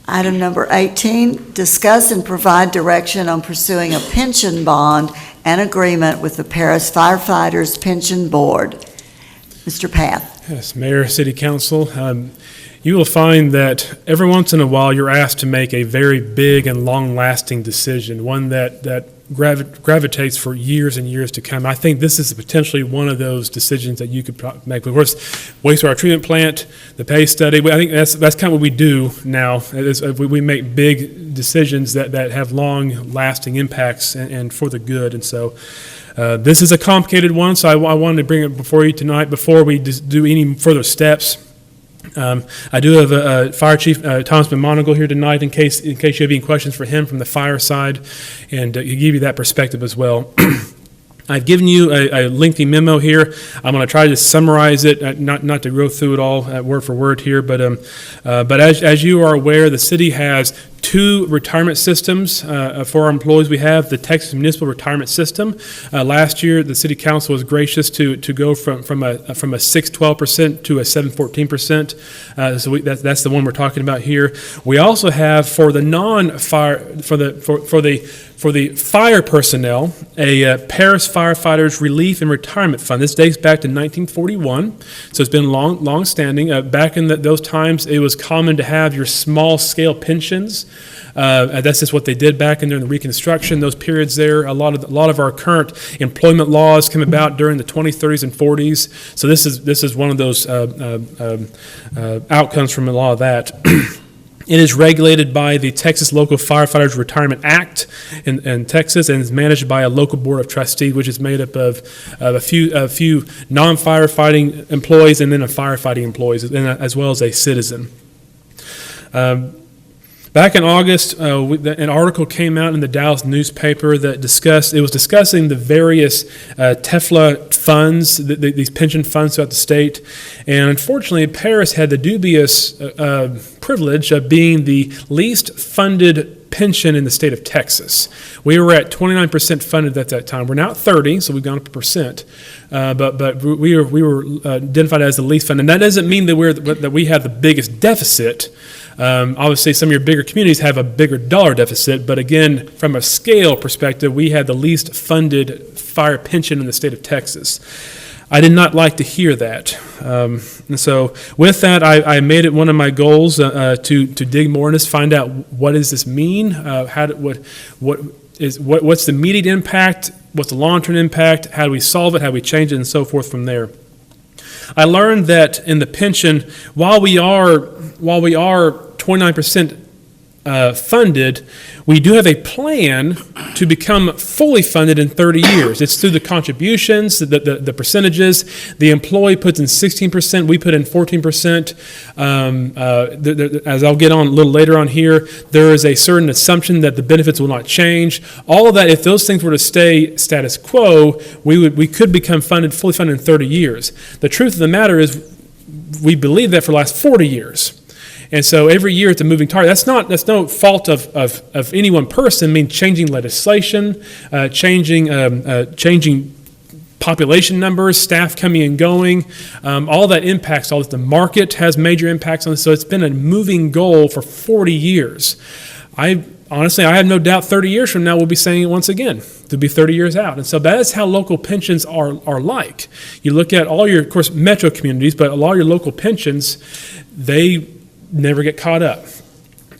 Item number 18, discuss and provide direction on pursuing a pension bond and agreement with the Paris Firefighters Pension Board. Mr. Path. Yes, Mayor, City Council, you will find that every once in a while you're asked to make a very big and long-lasting decision, one that gravitates for years and years to come. I think this is potentially one of those decisions that you could make. Of course, wastewater treatment plant, the pay study, I think that's kind of what we do now. We make big decisions that have long-lasting impacts and for the good. And so this is a complicated one, so I wanted to bring it before you tonight before we do any further steps. I do have Fire Chief Thomas McMonagle here tonight in case you have any questions for him from the fire side, and give you that perspective as well. I've given you a lengthy memo here. I'm going to try to summarize it, not to go through it all word for word here, but as you are aware, the city has two retirement systems for our employees. We have the Texas Municipal Retirement System. Last year, the City Council was gracious to go from a 6.12% to a 7.14%. So that's the one we're talking about here. We also have for the non-fire for the fire personnel a Paris Firefighters Relief and Retirement Fund. This dates back to 1941, so it's been long standing. Back in those times, it was common to have your small scale pensions. That's just what they did back during the Reconstruction, those periods there. A lot of our current employment laws came about during the 20s, 30s, and 40s. So this is one of those outcomes from a lot of that. It is regulated by the Texas Local Firefighters Retirement Act in Texas, and is managed by a local board of trustees, which is made up of a few non-firefighting employees and then a firefighting employees, as well as a citizen. Back in August, an article came out in the Dallas newspaper that was discussing the various TEFLA funds, these pension funds throughout the state. And unfortunately, Paris had the dubious privilege of being the least funded pension in the state of Texas. We were at 29% funded at that time. We're now at 30%, so we've gone up a percent. But we were identified as the least funded. And that doesn't mean that we have the biggest deficit. Obviously, some of your bigger communities have a bigger dollar deficit, but again, from a scale perspective, we had the least funded fire pension in the state of Texas. I did not like to hear that. And so with that, I made it one of my goals to dig more in this, find out what does this mean, what's the immediate impact, what's the long-term impact, how do we solve it, how do we change it, and so forth from there. I learned that in the pension, while we are 29% funded, we do have a plan to become fully funded in 30 years. It's through the contributions, the percentages. The employee puts in 16%, we put in 14%. As I'll get on a little later on here, there is a certain assumption that the benefits will not change. All of that, if those things were to stay status quo, we could become fully funded in 30 years. The truth of the matter is, we believe that for the last 40 years. And so every year it's a moving target. That's no fault of any one person. I mean, changing legislation, changing population numbers, staff coming and going, all that impacts all this. The market has major impacts on this. So it's been a moving goal for 40 years. I honestly, I have no doubt 30 years from now we'll be saying it once again. To be 30 years out. And so that is how local pensions are like. You look at all your, of course, metro communities, but a lot of your local pensions, they never get caught up.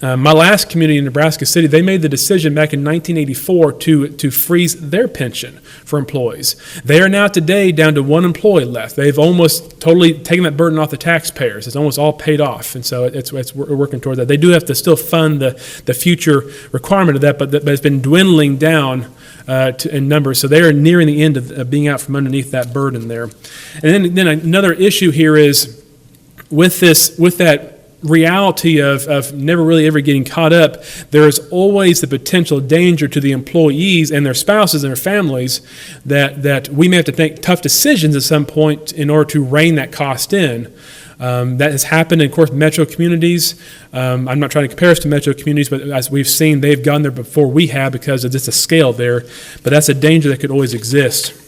My last community in Nebraska City, they made the decision back in 1984 to freeze their pension for employees. They are now today down to one employee left. They've almost totally taken that burden off the taxpayers. It's almost all paid off, and so we're working toward that. They do have to still fund the future requirement of that, but it's been dwindling down in numbers, so they are nearing the end of being out from underneath that burden there. And then another issue here is with that reality of never really ever getting caught up, there is always the potential danger to the employees and their spouses and their families that we may have to make tough decisions at some point in order to rein that cost in. That has happened in, of course, metro communities. I'm not trying to compare us to metro communities, but as we've seen, they've gone there before we have because of just a scale there. But that's a danger that could always exist.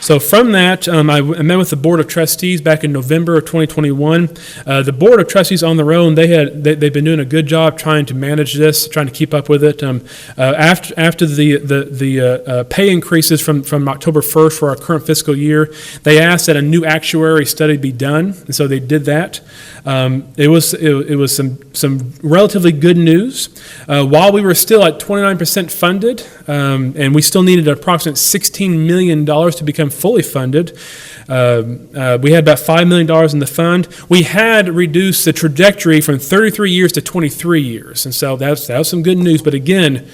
So from that, I met with the Board of Trustees back in November of 2021. The Board of Trustees on their own, they've been doing a good job trying to manage this, trying to keep up with it. After the pay increases from October 1st for our current fiscal year, they asked that a new actuary study be done, and so they did that. It was some relatively good news. While we were still at 29% funded, and we still needed approximately $16 million to become fully funded. We had about $5 million in the fund. We had reduced the trajectory from 33 years to 23 years, and so that was some good news. But again,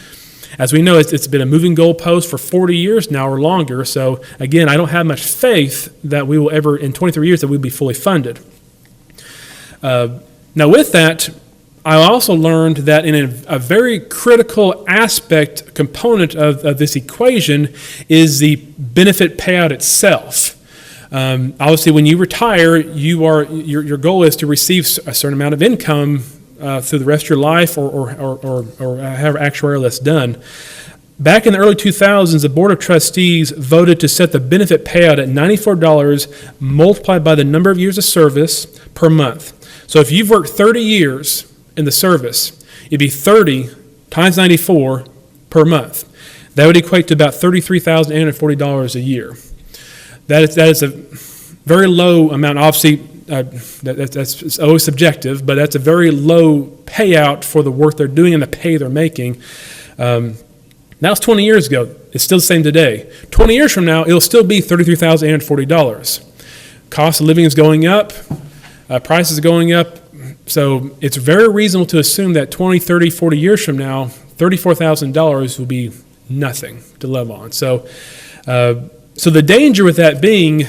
as we know, it's been a moving goalpost for 40 years now or longer. So again, I don't have much faith that we will ever, in 23 years, that we'll be fully funded. Now with that, I also learned that in a very critical component of this equation is the benefit payout itself. Obviously, when you retire, your goal is to receive a certain amount of income through the rest of your life or however actuarial that's done. Back in the early 2000s, the Board of Trustees voted to set the benefit payout at $94 multiplied by the number of years of service per month. So if you've worked 30 years in the service, it'd be 30 times 94 per month. That would equate to about $33,840 a year. That is a very low amount. Obviously, that's always subjective, but that's a very low payout for the work they're doing and the pay they're making. That was 20 years ago. It's still the same today. 20 years from now, it'll still be $33,840. Cost of living is going up. Prices are going up. So it's very reasonable to assume that 20, 30, 40 years from now, $34,000 will be nothing to live on. So the danger with that being,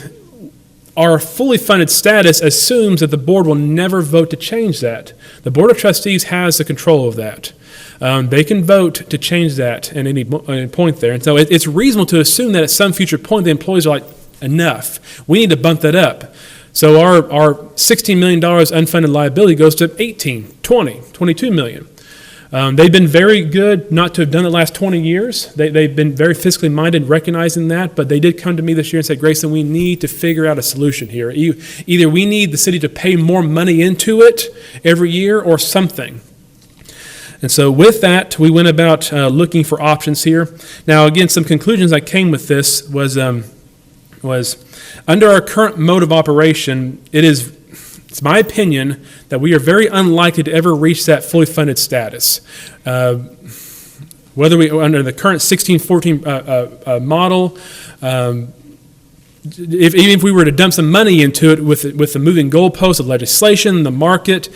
our fully funded status assumes that the board will never vote to change that. The Board of Trustees has the control of that. They can vote to change that at any point there. And so it's reasonable to assume that at some future point the employees are like, enough. We need to bump that up. So our $16 million unfunded liability goes to 18, 20, 22 million. They've been very good not to have done it the last 20 years. They've been very fiscally minded, recognizing that, but they did come to me this year and say, Grayson, we need to figure out a solution here. Either we need the city to pay more money into it every year or something. And so with that, we went about looking for options here. Now, again, some conclusions I came with this was under our current mode of operation, it's my opinion that we are very unlikely to ever reach that fully funded status. Whether we under the current 1614 model, even if we were to dump some money into it with the moving goalposts of legislation, the market,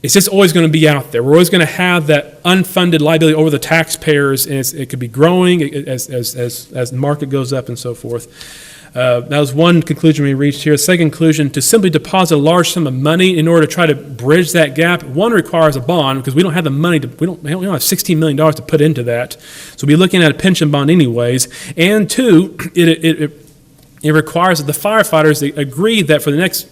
it's just always going to be out there. We're always going to have that unfunded liability over the taxpayers, and it could be growing as the market goes up and so forth. That was one conclusion we reached here. Second conclusion, to simply deposit a large sum of money in order to try to bridge that gap, one, requires a bond because we don't have the money we don't have $16 million to put into that. So we'll be looking at a pension bond anyways. And two, it requires that the firefighters agree that for the next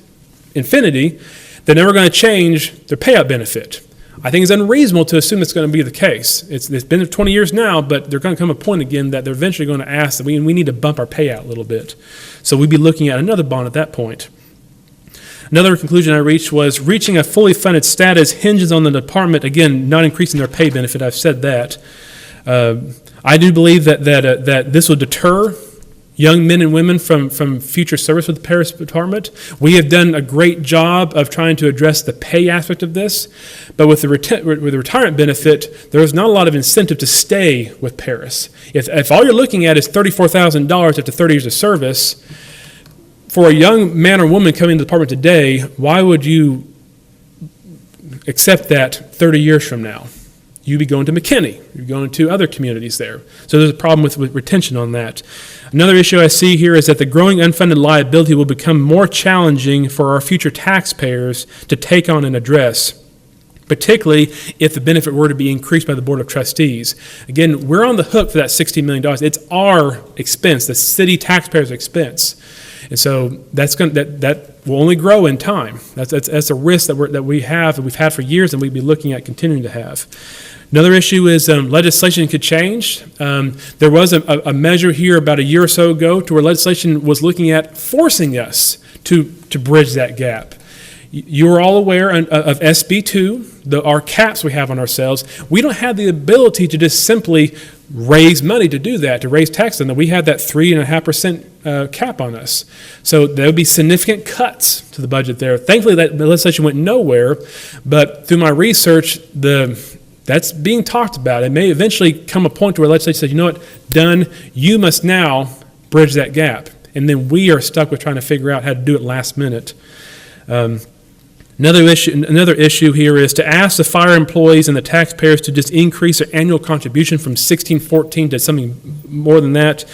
infinity, they're never going to change their payout benefit. I think it's unreasonable to assume it's going to be the case. It's been 20 years now, but there's going to come a point again that they're eventually going to ask that we need to bump our payout a little bit. So we'd be looking at another bond at that point. Another conclusion I reached was reaching a fully funded status hinges on the department, again, not increasing their pay benefit. I've said that. I do believe that this will deter young men and women from future service with the Paris Department. We have done a great job of trying to address the pay aspect of this, but with the retirement benefit, there is not a lot of incentive to stay with Paris. If all you're looking at is $34,000 after 30 years of service, for a young man or woman coming to the department today, why would you accept that 30 years from now? You'd be going to McKinney. You're going to other communities there. So there's a problem with retention on that. Another issue I see here is that the growing unfunded liability will become more challenging for our future taxpayers to take on and address, particularly if the benefit were to be increased by the Board of Trustees. Again, we're on the hook for that $60 million. It's our expense, the city taxpayers' expense. And so that will only grow in time. That's a risk that we have, and we've had for years, and we'd be looking at continuing to have. Another issue is legislation could change. There was a measure here about a year or so ago to where legislation was looking at forcing us to bridge that gap. You are all aware of SB2, our caps we have on ourselves. We don't have the ability to just simply raise money to do that, to raise taxes. And we had that 3.5% cap on us. So there would be significant cuts to the budget there. Thankfully, that legislation went nowhere, but through my research, that's being talked about. It may eventually come a point where legislation says, you know what, done, you must now bridge that gap. And then we are stuck with trying to figure out how to do it last minute. Another issue here is to ask the fire employees and the taxpayers to just increase their annual contribution from $16.14 to something more than that.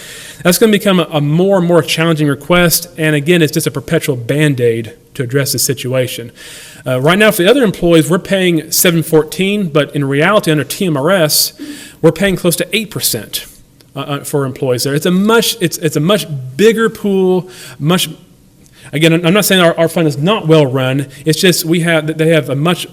That's going to become a more and more challenging request, and again, it's just a perpetual Band-Aid to address the situation. Right now, for the other employees, we're paying $7.14, but in reality, under TMRS, we're paying close to 8% for employees there. It's a much bigger pool, much. Again, I'm not saying our fund is not well run. It's just they have a much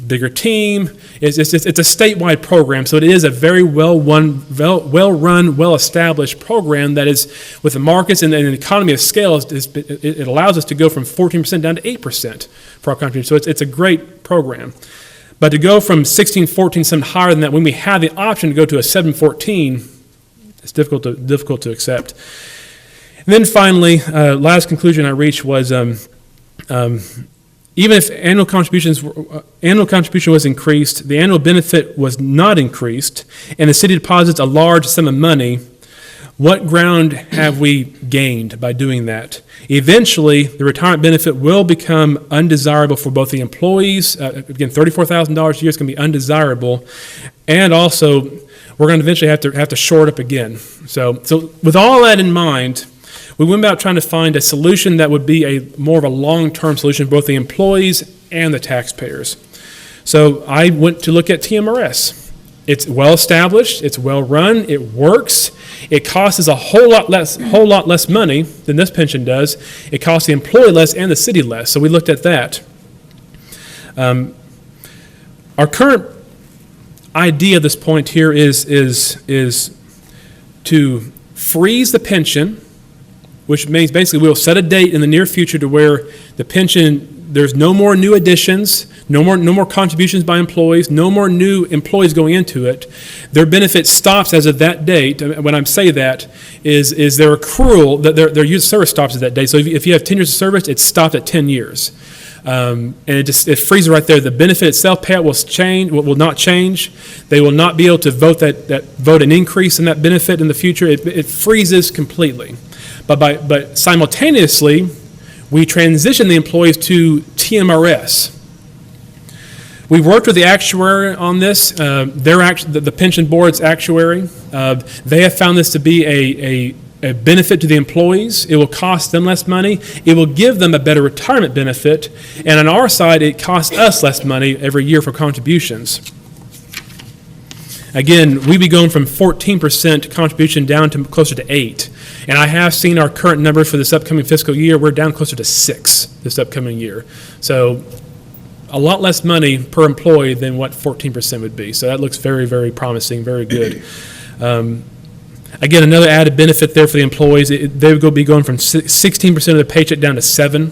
bigger team. It's a statewide program, so it is a very well run, well established program that is with the markets and the economy of scale. It allows us to go from 14% down to 8% for our contribution. So it's a great program. But to go from 16.14 something higher than that when we have the option to go to a 7.14, it's difficult to accept. And then finally, last conclusion I reached was even if annual contribution was increased, the annual benefit was not increased, and the city deposits a large sum of money, what ground have we gained by doing that? Eventually, the retirement benefit will become undesirable for both the employees. Again, $34,000 a year is going to be undesirable, and also we're going to eventually have to shore it up again. So with all that in mind, we went about trying to find a solution that would be more of a long-term solution for both the employees and the taxpayers. So I went to look at TMRS. It's well established, it's well run, it works. It costs us a whole lot less money than this pension does. It costs the employee less and the city less. So we looked at that. Our current idea at this point here is to freeze the pension, which means basically we'll set a date in the near future to where the pension, there's no more new additions, no more contributions by employees, no more new employees going into it. Their benefit stops as of that date. When I say that, is their accrual, their use of service stops at that date. So if you have 10 years of service, it stopped at 10 years. And it freezes right there. The benefit itself, payout will not change. They will not be able to vote an increase in that benefit in the future. It freezes completely. But simultaneously, we transition the employees to TMRS. We worked with the actuary on this. The pension board's actuary. They have found this to be a benefit to the employees. It will cost them less money. It will give them a better retirement benefit. And on our side, it costs us less money every year for contributions. Again, we'd be going from 14% contribution down to closer to 8%. And I have seen our current numbers for this upcoming fiscal year. We're down closer to 6% this upcoming year. So a lot less money per employee than what 14% would be. So that looks very, very promising, very good. Again, another added benefit there for the employees, they would be going from 16% of the paycheck down to 7%.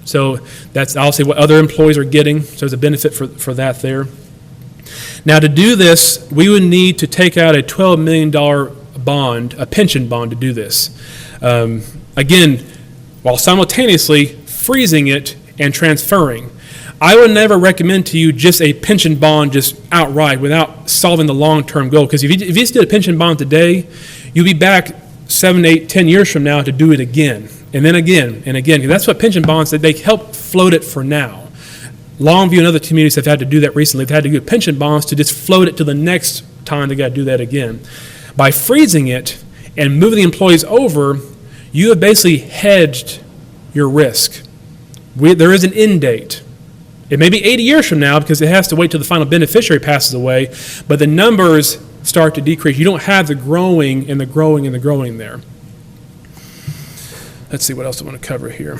So that's obviously what other employees are getting, so there's a benefit for that there. Now, to do this, we would need to take out a $12 million bond, a pension bond, to do this. Again, while simultaneously freezing it and transferring. I would never recommend to you just a pension bond just outright without solving the long-term goal. Because if you just did a pension bond today, you'll be back 7, 8, 10 years from now to do it again, and then again, and again. 'Cause that's what pension bonds, they help float it for now. Longview and other communities have had to do that recently. They've had to do pension bonds to just float it to the next time they got to do that again. By freezing it and moving the employees over, you have basically hedged your risk. There is an end date. It may be 80 years from now because it has to wait till the final beneficiary passes away, but the numbers start to decrease. You don't have the growing and the growing and the growing there. Let's see what else I want to cover here.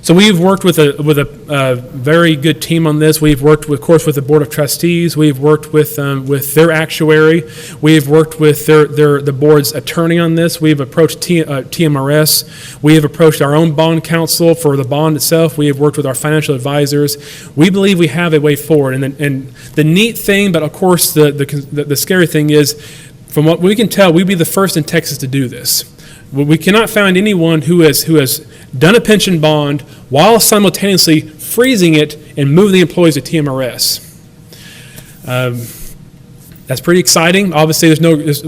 So we've worked with a very good team on this. We've worked, of course, with the Board of Trustees. We've worked with their actuary. We've worked with the board's attorney on this. We've approached TMRS. We have approached our own bond counsel for the bond itself. We have worked with our financial advisors. We believe we have a way forward. And the neat thing, but of course the scary thing is, from what we can tell, we'd be the first in Texas to do this. We cannot find anyone who has done a pension bond while simultaneously freezing it and moving the employees to TMRS. That's pretty exciting. Obviously,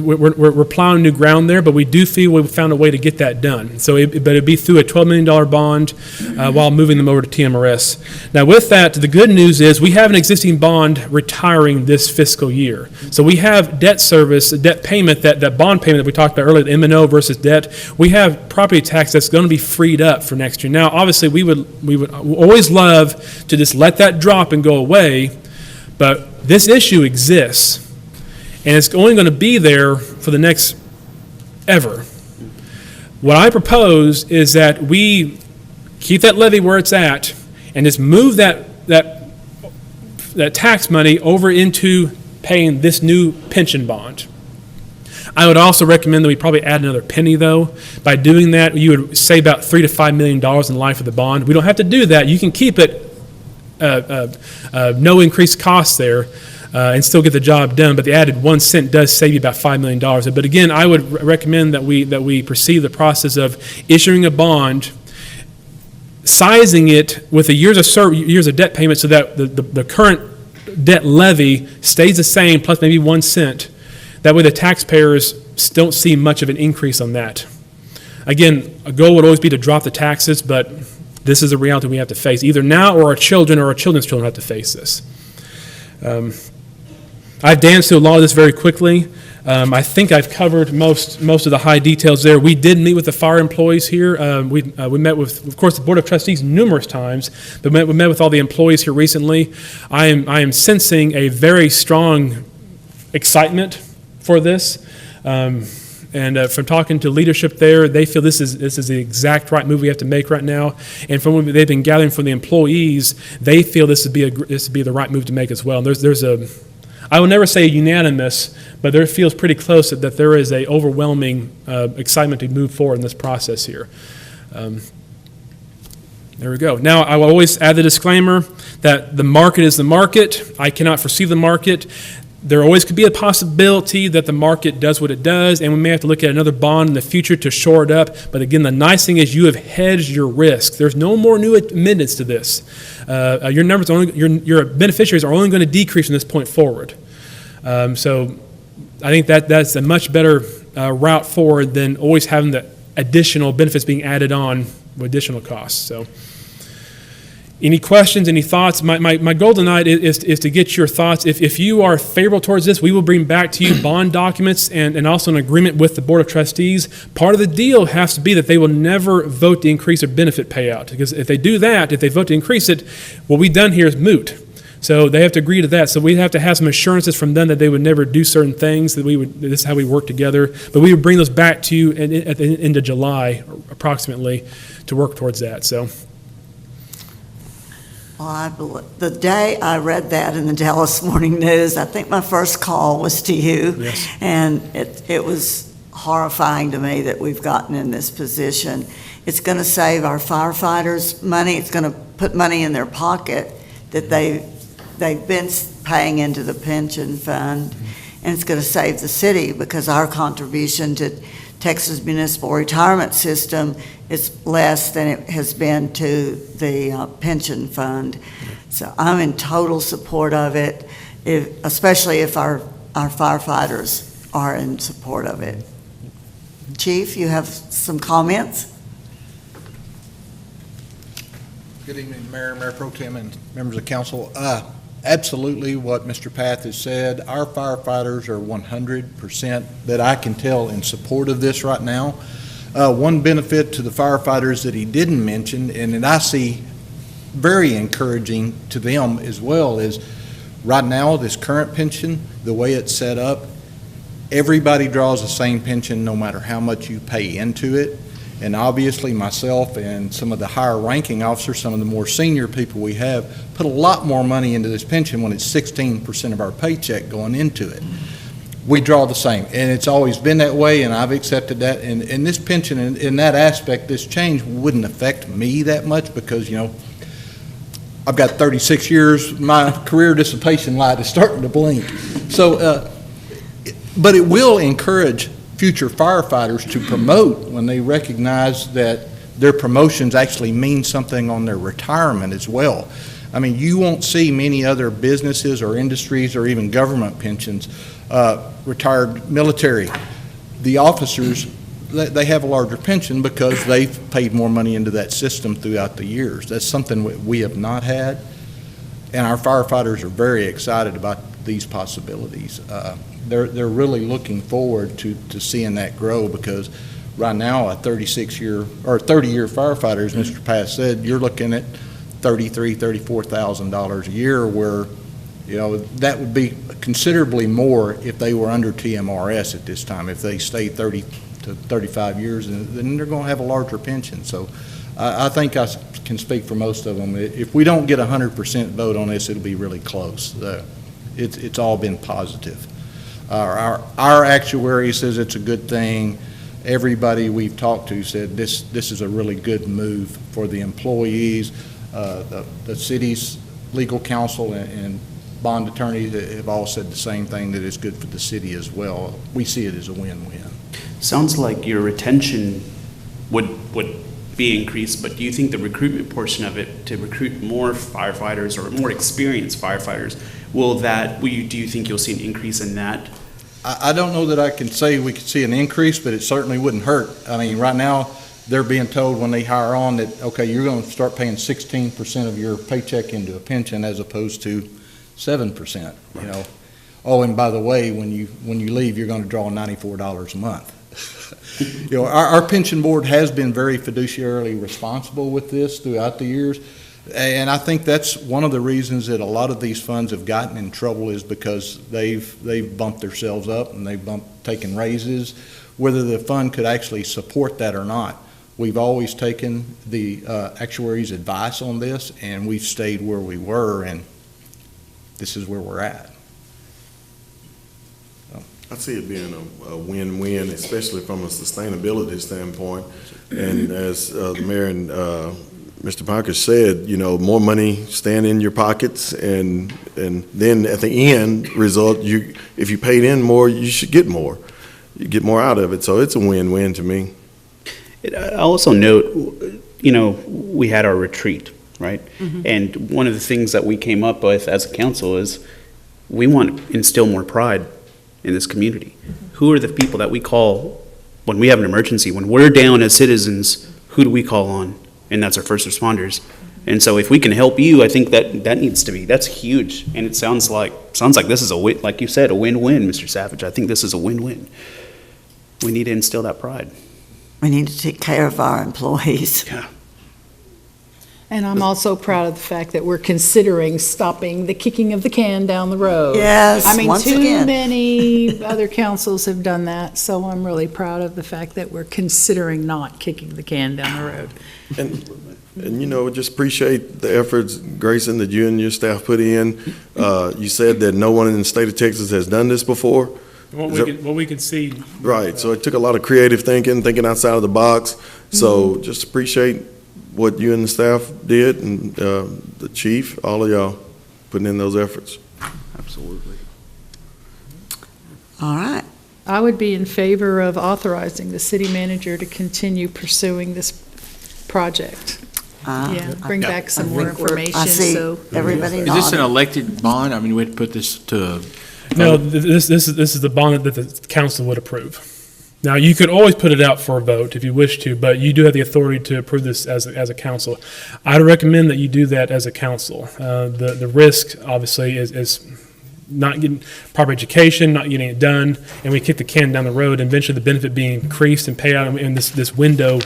we're plowing new ground there, but we do feel we've found a way to get that done. So, but it'd be through a $12 million bond while moving them over to TMRS. Now, with that, the good news is we have an existing bond retiring this fiscal year. So we have debt service, debt payment, that bond payment that we talked about earlier, the M&O versus debt. We have property tax that's going to be freed up for next year. Now, obviously, we would always love to just let that drop and go away, but this issue exists. And it's only going to be there for the next ever. What I propose is that we keep that levy where it's at and just move that tax money over into paying this new pension bond. I would also recommend that we probably add another penny, though. By doing that, you would save about $3 to $5 million in the life of the bond. We don't have to do that. You can keep it no increased costs there. And still get the job done, but the added 1 cent does save you about $5 million. But again, I would recommend that we proceed the process of issuing a bond, sizing it with the years of debt payment so that the current debt levy stays the same, plus maybe 1 cent. That way the taxpayers don't see much of an increase on that. Again, a goal would always be to drop the taxes, but this is a reality we have to face, either now or our children or our children's children have to face this. I've danced through a lot of this very quickly. I think I've covered most of the high details there. We did meet with the fire employees here. We met with, of course, the Board of Trustees numerous times, but we met with all the employees here recently. I am sensing a very strong excitement for this. And from talking to leadership there, they feel this is the exact right move we have to make right now. And from what they've been gathering from the employees, they feel this would be the right move to make as well. And I will never say unanimous, but there feels pretty close that there is a overwhelming excitement to move forward in this process here. There we go. Now, I will always add the disclaimer that the market is the market. I cannot foresee the market. There always could be a possibility that the market does what it does, and we may have to look at another bond in the future to shore it up. But again, the nice thing is you have hedged your risk. There's no more new amendments to this. Your numbers, your beneficiaries are only going to decrease from this point forward. So I think that's a much better route forward than always having the additional benefits being added on with additional costs. So, any questions, any thoughts? My goal tonight is to get your thoughts. If you are favorable towards this, we will bring back to you bond documents and also an agreement with the Board of Trustees. Part of the deal has to be that they will never vote to increase their benefit payout, because if they do that, if they vote to increase it, what we've done here is moot. So they have to agree to that. So we have to have some assurances from them that they would never do certain things, that this is how we work together. But we would bring those back to you at the end of July, approximately, to work towards that. So. Well, the day I read that in the Dallas Morning News, I think my first call was to you. Yes. And it was horrifying to me that we've gotten in this position. It's going to save our firefighters money. It's going to put money in their pocket that they've been paying into the pension fund, and it's going to save the city because our contribution to Texas Municipal Retirement System is less than it has been to the pension fund. So I'm in total support of it, especially if our firefighters are in support of it. Chief, you have some comments? Good evening, Mayor Pro Tem, and members of council. Absolutely what Mr. Path has said. Our firefighters are 100% that I can tell in support of this right now. One benefit to the firefighters that he didn't mention, and that I see very encouraging to them as well, is right now this current pension, the way it's set up, everybody draws the same pension no matter how much you pay into it. And obviously myself and some of the higher ranking officers, some of the more senior people we have, put a lot more money into this pension when it's 16% of our paycheck going into it. We draw the same, and it's always been that way, and I've accepted that. And this pension, in that aspect, this change wouldn't affect me that much because, you know, I've got 36 years, my career dissipation light is starting to blink. So, but it will encourage future firefighters to promote when they recognize that their promotions actually mean something on their retirement as well. I mean, you won't see many other businesses or industries or even government pensions, retired military. The officers, they have a larger pension because they've paid more money into that system throughout the years. That's something we have not had, and our firefighters are very excited about these possibilities. They're really looking forward to seeing that grow because right now a 30-year firefighter, as Mr. Pass said, you're looking at $33,000, $34,000 a year, where, you know, that would be considerably more if they were under TMRS at this time. If they stayed 30 to 35 years, then they're going to have a larger pension. So I think I can speak for most of them. If we don't get 100% vote on this, it'll be really close. It's all been positive. Our actuary says it's a good thing. Everybody we've talked to said this is a really good move for the employees. The city's legal counsel and bond attorneys have all said the same thing, that it's good for the city as well. We see it as a win-win. Sounds like your retention would be increased, but do you think the recruitment portion of it, to recruit more firefighters or more experienced firefighters, do you think you'll see an increase in that? I don't know that I can say we could see an increase, but it certainly wouldn't hurt. I mean, right now, they're being told when they hire on that, okay, you're going to start paying 16% of your paycheck into a pension as opposed to 7%, you know. Oh, and by the way, when you leave, you're going to draw $94 a month. You know, our pension board has been very fiduciarily responsible with this throughout the years. And I think that's one of the reasons that a lot of these funds have gotten in trouble, is because they've bumped themselves up and they've taken raises, whether the fund could actually support that or not. We've always taken the actuary's advice on this, and we've stayed where we were, and this is where we're at. I see it being a win-win, especially from a sustainability standpoint. And as the mayor and Mr. Parker said, you know, more money staying in your pockets, and then at the end result, if you paid in more, you should get more. You get more out of it, so it's a win-win to me. I also note, you know, we had our retreat, right? Mm-hmm. And one of the things that we came up with as a council is we want to instill more pride in this community. Mm-hmm. Who are the people that we call when we have an emergency? When we're down as citizens, who do we call on? And that's our first responders. And so if we can help you, I think that needs to be, that's huge. And it sounds like this is a win, like you said, a win-win, Mr. Savage. I think this is a win-win. We need to instill that pride. We need to take care of our employees. Yeah. And I'm also proud of the fact that we're considering stopping the kicking of the can down the road. Yes, I mean, once too again. many other councils have done that, so I'm really proud of the fact that we're considering not kicking the can down the road. And you know, just appreciate the efforts, Grayson, that you and your staff put in. You said that no one in the state of Texas has done this before. What we can see. Right, so it took a lot of creative thinking outside of the box. So just appreciate what you and the staff did, and the chief, all of y'all putting in those efforts. Absolutely. All right. I would be in favor of authorizing the city manager to continue pursuing this project. Yeah, bring back some more information, I see so. everybody Is this an nodding. elected bond? I mean, we had to put this to. No, this is the bond that the council would approve. Now, you could always put it out for a vote if you wish to, but you do have the authority to approve this as a council. I'd recommend that you do that as a council. The risk, obviously, is not getting proper education, not getting it done, and we kick the can down the road, and eventually the benefit being increased and payout, and this window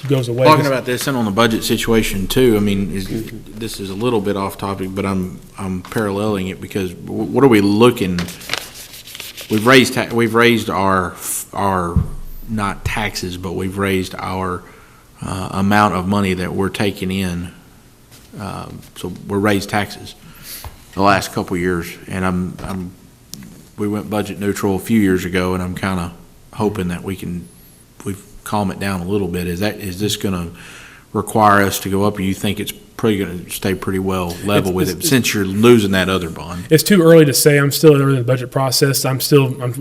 goes away. Talking about this and on the budget situation too, I mean, this is a little bit off topic, but I'm paralleling it because what are we looking? We've raised our not taxes, but we've raised our amount of money that we're taking in. So we're raised taxes the last couple of years, and we went budget neutral a few years ago, and I'm kind of hoping that we've calm it down a little bit. Is this going to require us to go up, or you think it's pretty going to stay pretty well level with it since you're losing that other bond? It's too early to say. I'm still in the budget process. I'm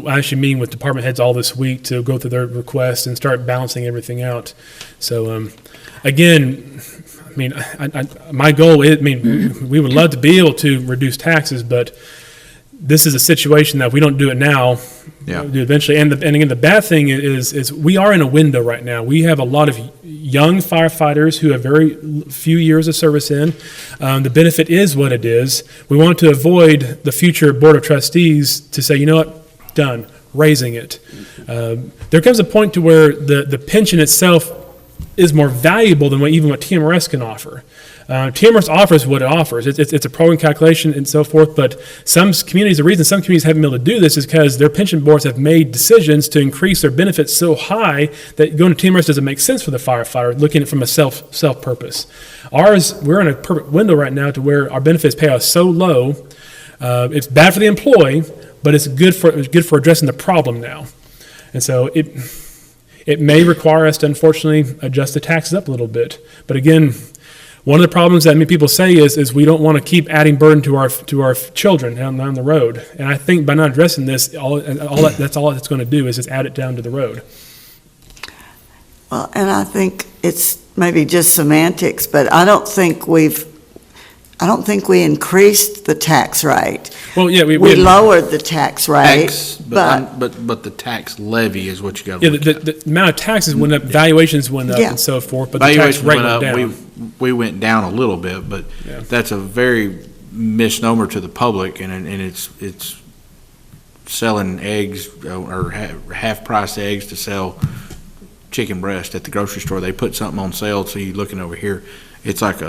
actually meeting with department heads all this week to go through their requests and start balancing everything out. So, again, I mean, my goal is, I mean, we would love to be able to reduce taxes, but this is a situation that if we don't do it now, Yeah. we'll do it eventually. And again, the bad thing is we are in a window right now. We have a lot of young firefighters who have very few years of service in. The benefit is what it is. We want to avoid the future Board of Trustees to say, you know what, done, raising it. There comes a point to where the pension itself is more valuable than what TMRS can offer. TMRS offers what it offers. It's a program calculation and so forth, but the reason some communities haven't been able to do this is because their pension boards have made decisions to increase their benefits so high that going to TMRS doesn't make sense for the firefighter, looking at it from a self-purpose. Ours, we're in a perfect window right now to where our benefits pay out so low. It's bad for the employee, but it's good for addressing the problem now. And so it may require us to unfortunately adjust the taxes up a little bit. But again, one of the problems that many people say is we don't want to keep adding burden to our children down the road. And I think by not addressing this, that's all it's going to do is just add it down to the road. Well, and I think it's maybe just semantics, but I don't think we increased the tax rate. Well, yeah, we lowered the tax rate, but the tax levy is what you got to look at. The amount of taxes went up, valuations went up, and so forth, but the tax Valuations rate went up. down. We went down a little bit, but that's a very misnomer to the public, and it's selling eggs or half-price eggs to sell chicken breast at the grocery store. They put something on sale, so you're looking over here. It's like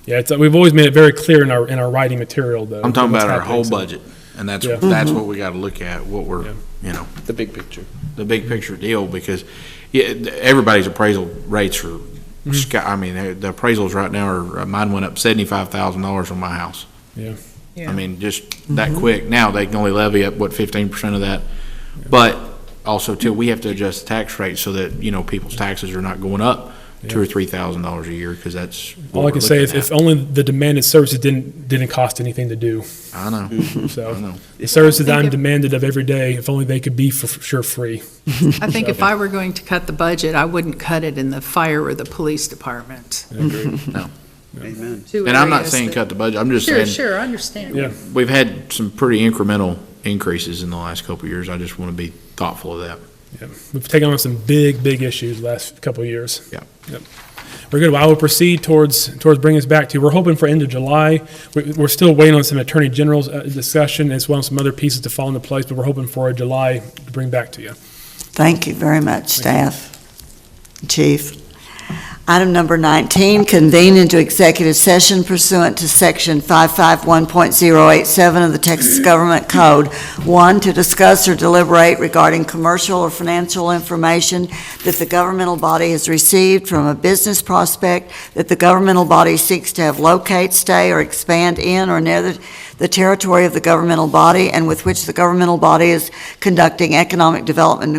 Yeah, we've always made it very clear in our writing material, though. I'm talking what's about our happening, whole so- budget, and that's Yeah. what we got to look at. What we're The big picture. the big picture deal, because everybody's appraisal rates are sky. I mean, the appraisals right now are mine went up $75,000 on my house. Yeah. I mean, just that quick. Now they can only levy up 15% of that, but also too we have to adjust the tax rate so that people's taxes are not going up $2,000 or $3,000 a year, because that's what All I can we're say is looking if only the demanded services didn't cost anything to do. at. I know. So I know. the services that I'm demanded of every day, if only they could be for sure free. I think if I were going to cut the budget, I wouldn't cut it in the fire or the police department. No. Amen. Two And I'm not areas saying that- cut the budget. I'm just Sure, saying sure, I understand. Yeah. we've had some pretty incremental increases in the last couple of years. I just want to be thoughtful of that. Yeah. We've taken on some big issues the last couple of years. Yeah. Yep. We're good. Well, I will proceed towards bringing us back to, we're hoping for end of July. We're still waiting on some Attorney General's discussion as well as some other pieces to fall into place, but we're hoping for a July to bring back to you. Thank you very much, staff, Chief. Item number 19, convene into executive session pursuant to Section 551.087 of the Texas Government Code. 1, to discuss or deliberate regarding commercial or financial information that the governmental body has received from a business prospect that the governmental body seeks to have locate, stay, or expand in or near the territory of the governmental body and with which the governmental body is conducting economic development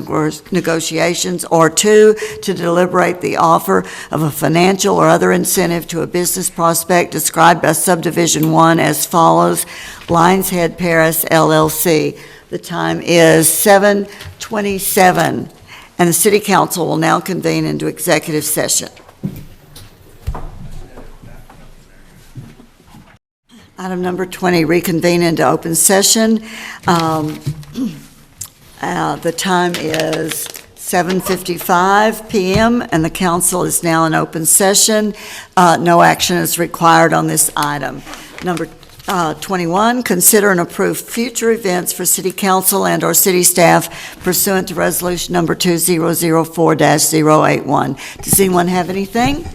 negotiations. Or 2, to deliberate the offer of a financial or other incentive to a business prospect described by subdivision 1 as follows: Lions Head Paris LLC. The time is 7:27, and the city council will now convene into executive session. Item number 20, reconvene into open session. The time is 7:55 p.m., and the council is now in open session. No action is required on this item. Number 21, consider and approve future events for city council and/or city staff pursuant to resolution number 2004-081. Does anyone have anything?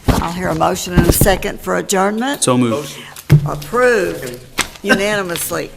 I'll hear a motion and a second for adjournment. So moved. Approved unanimously.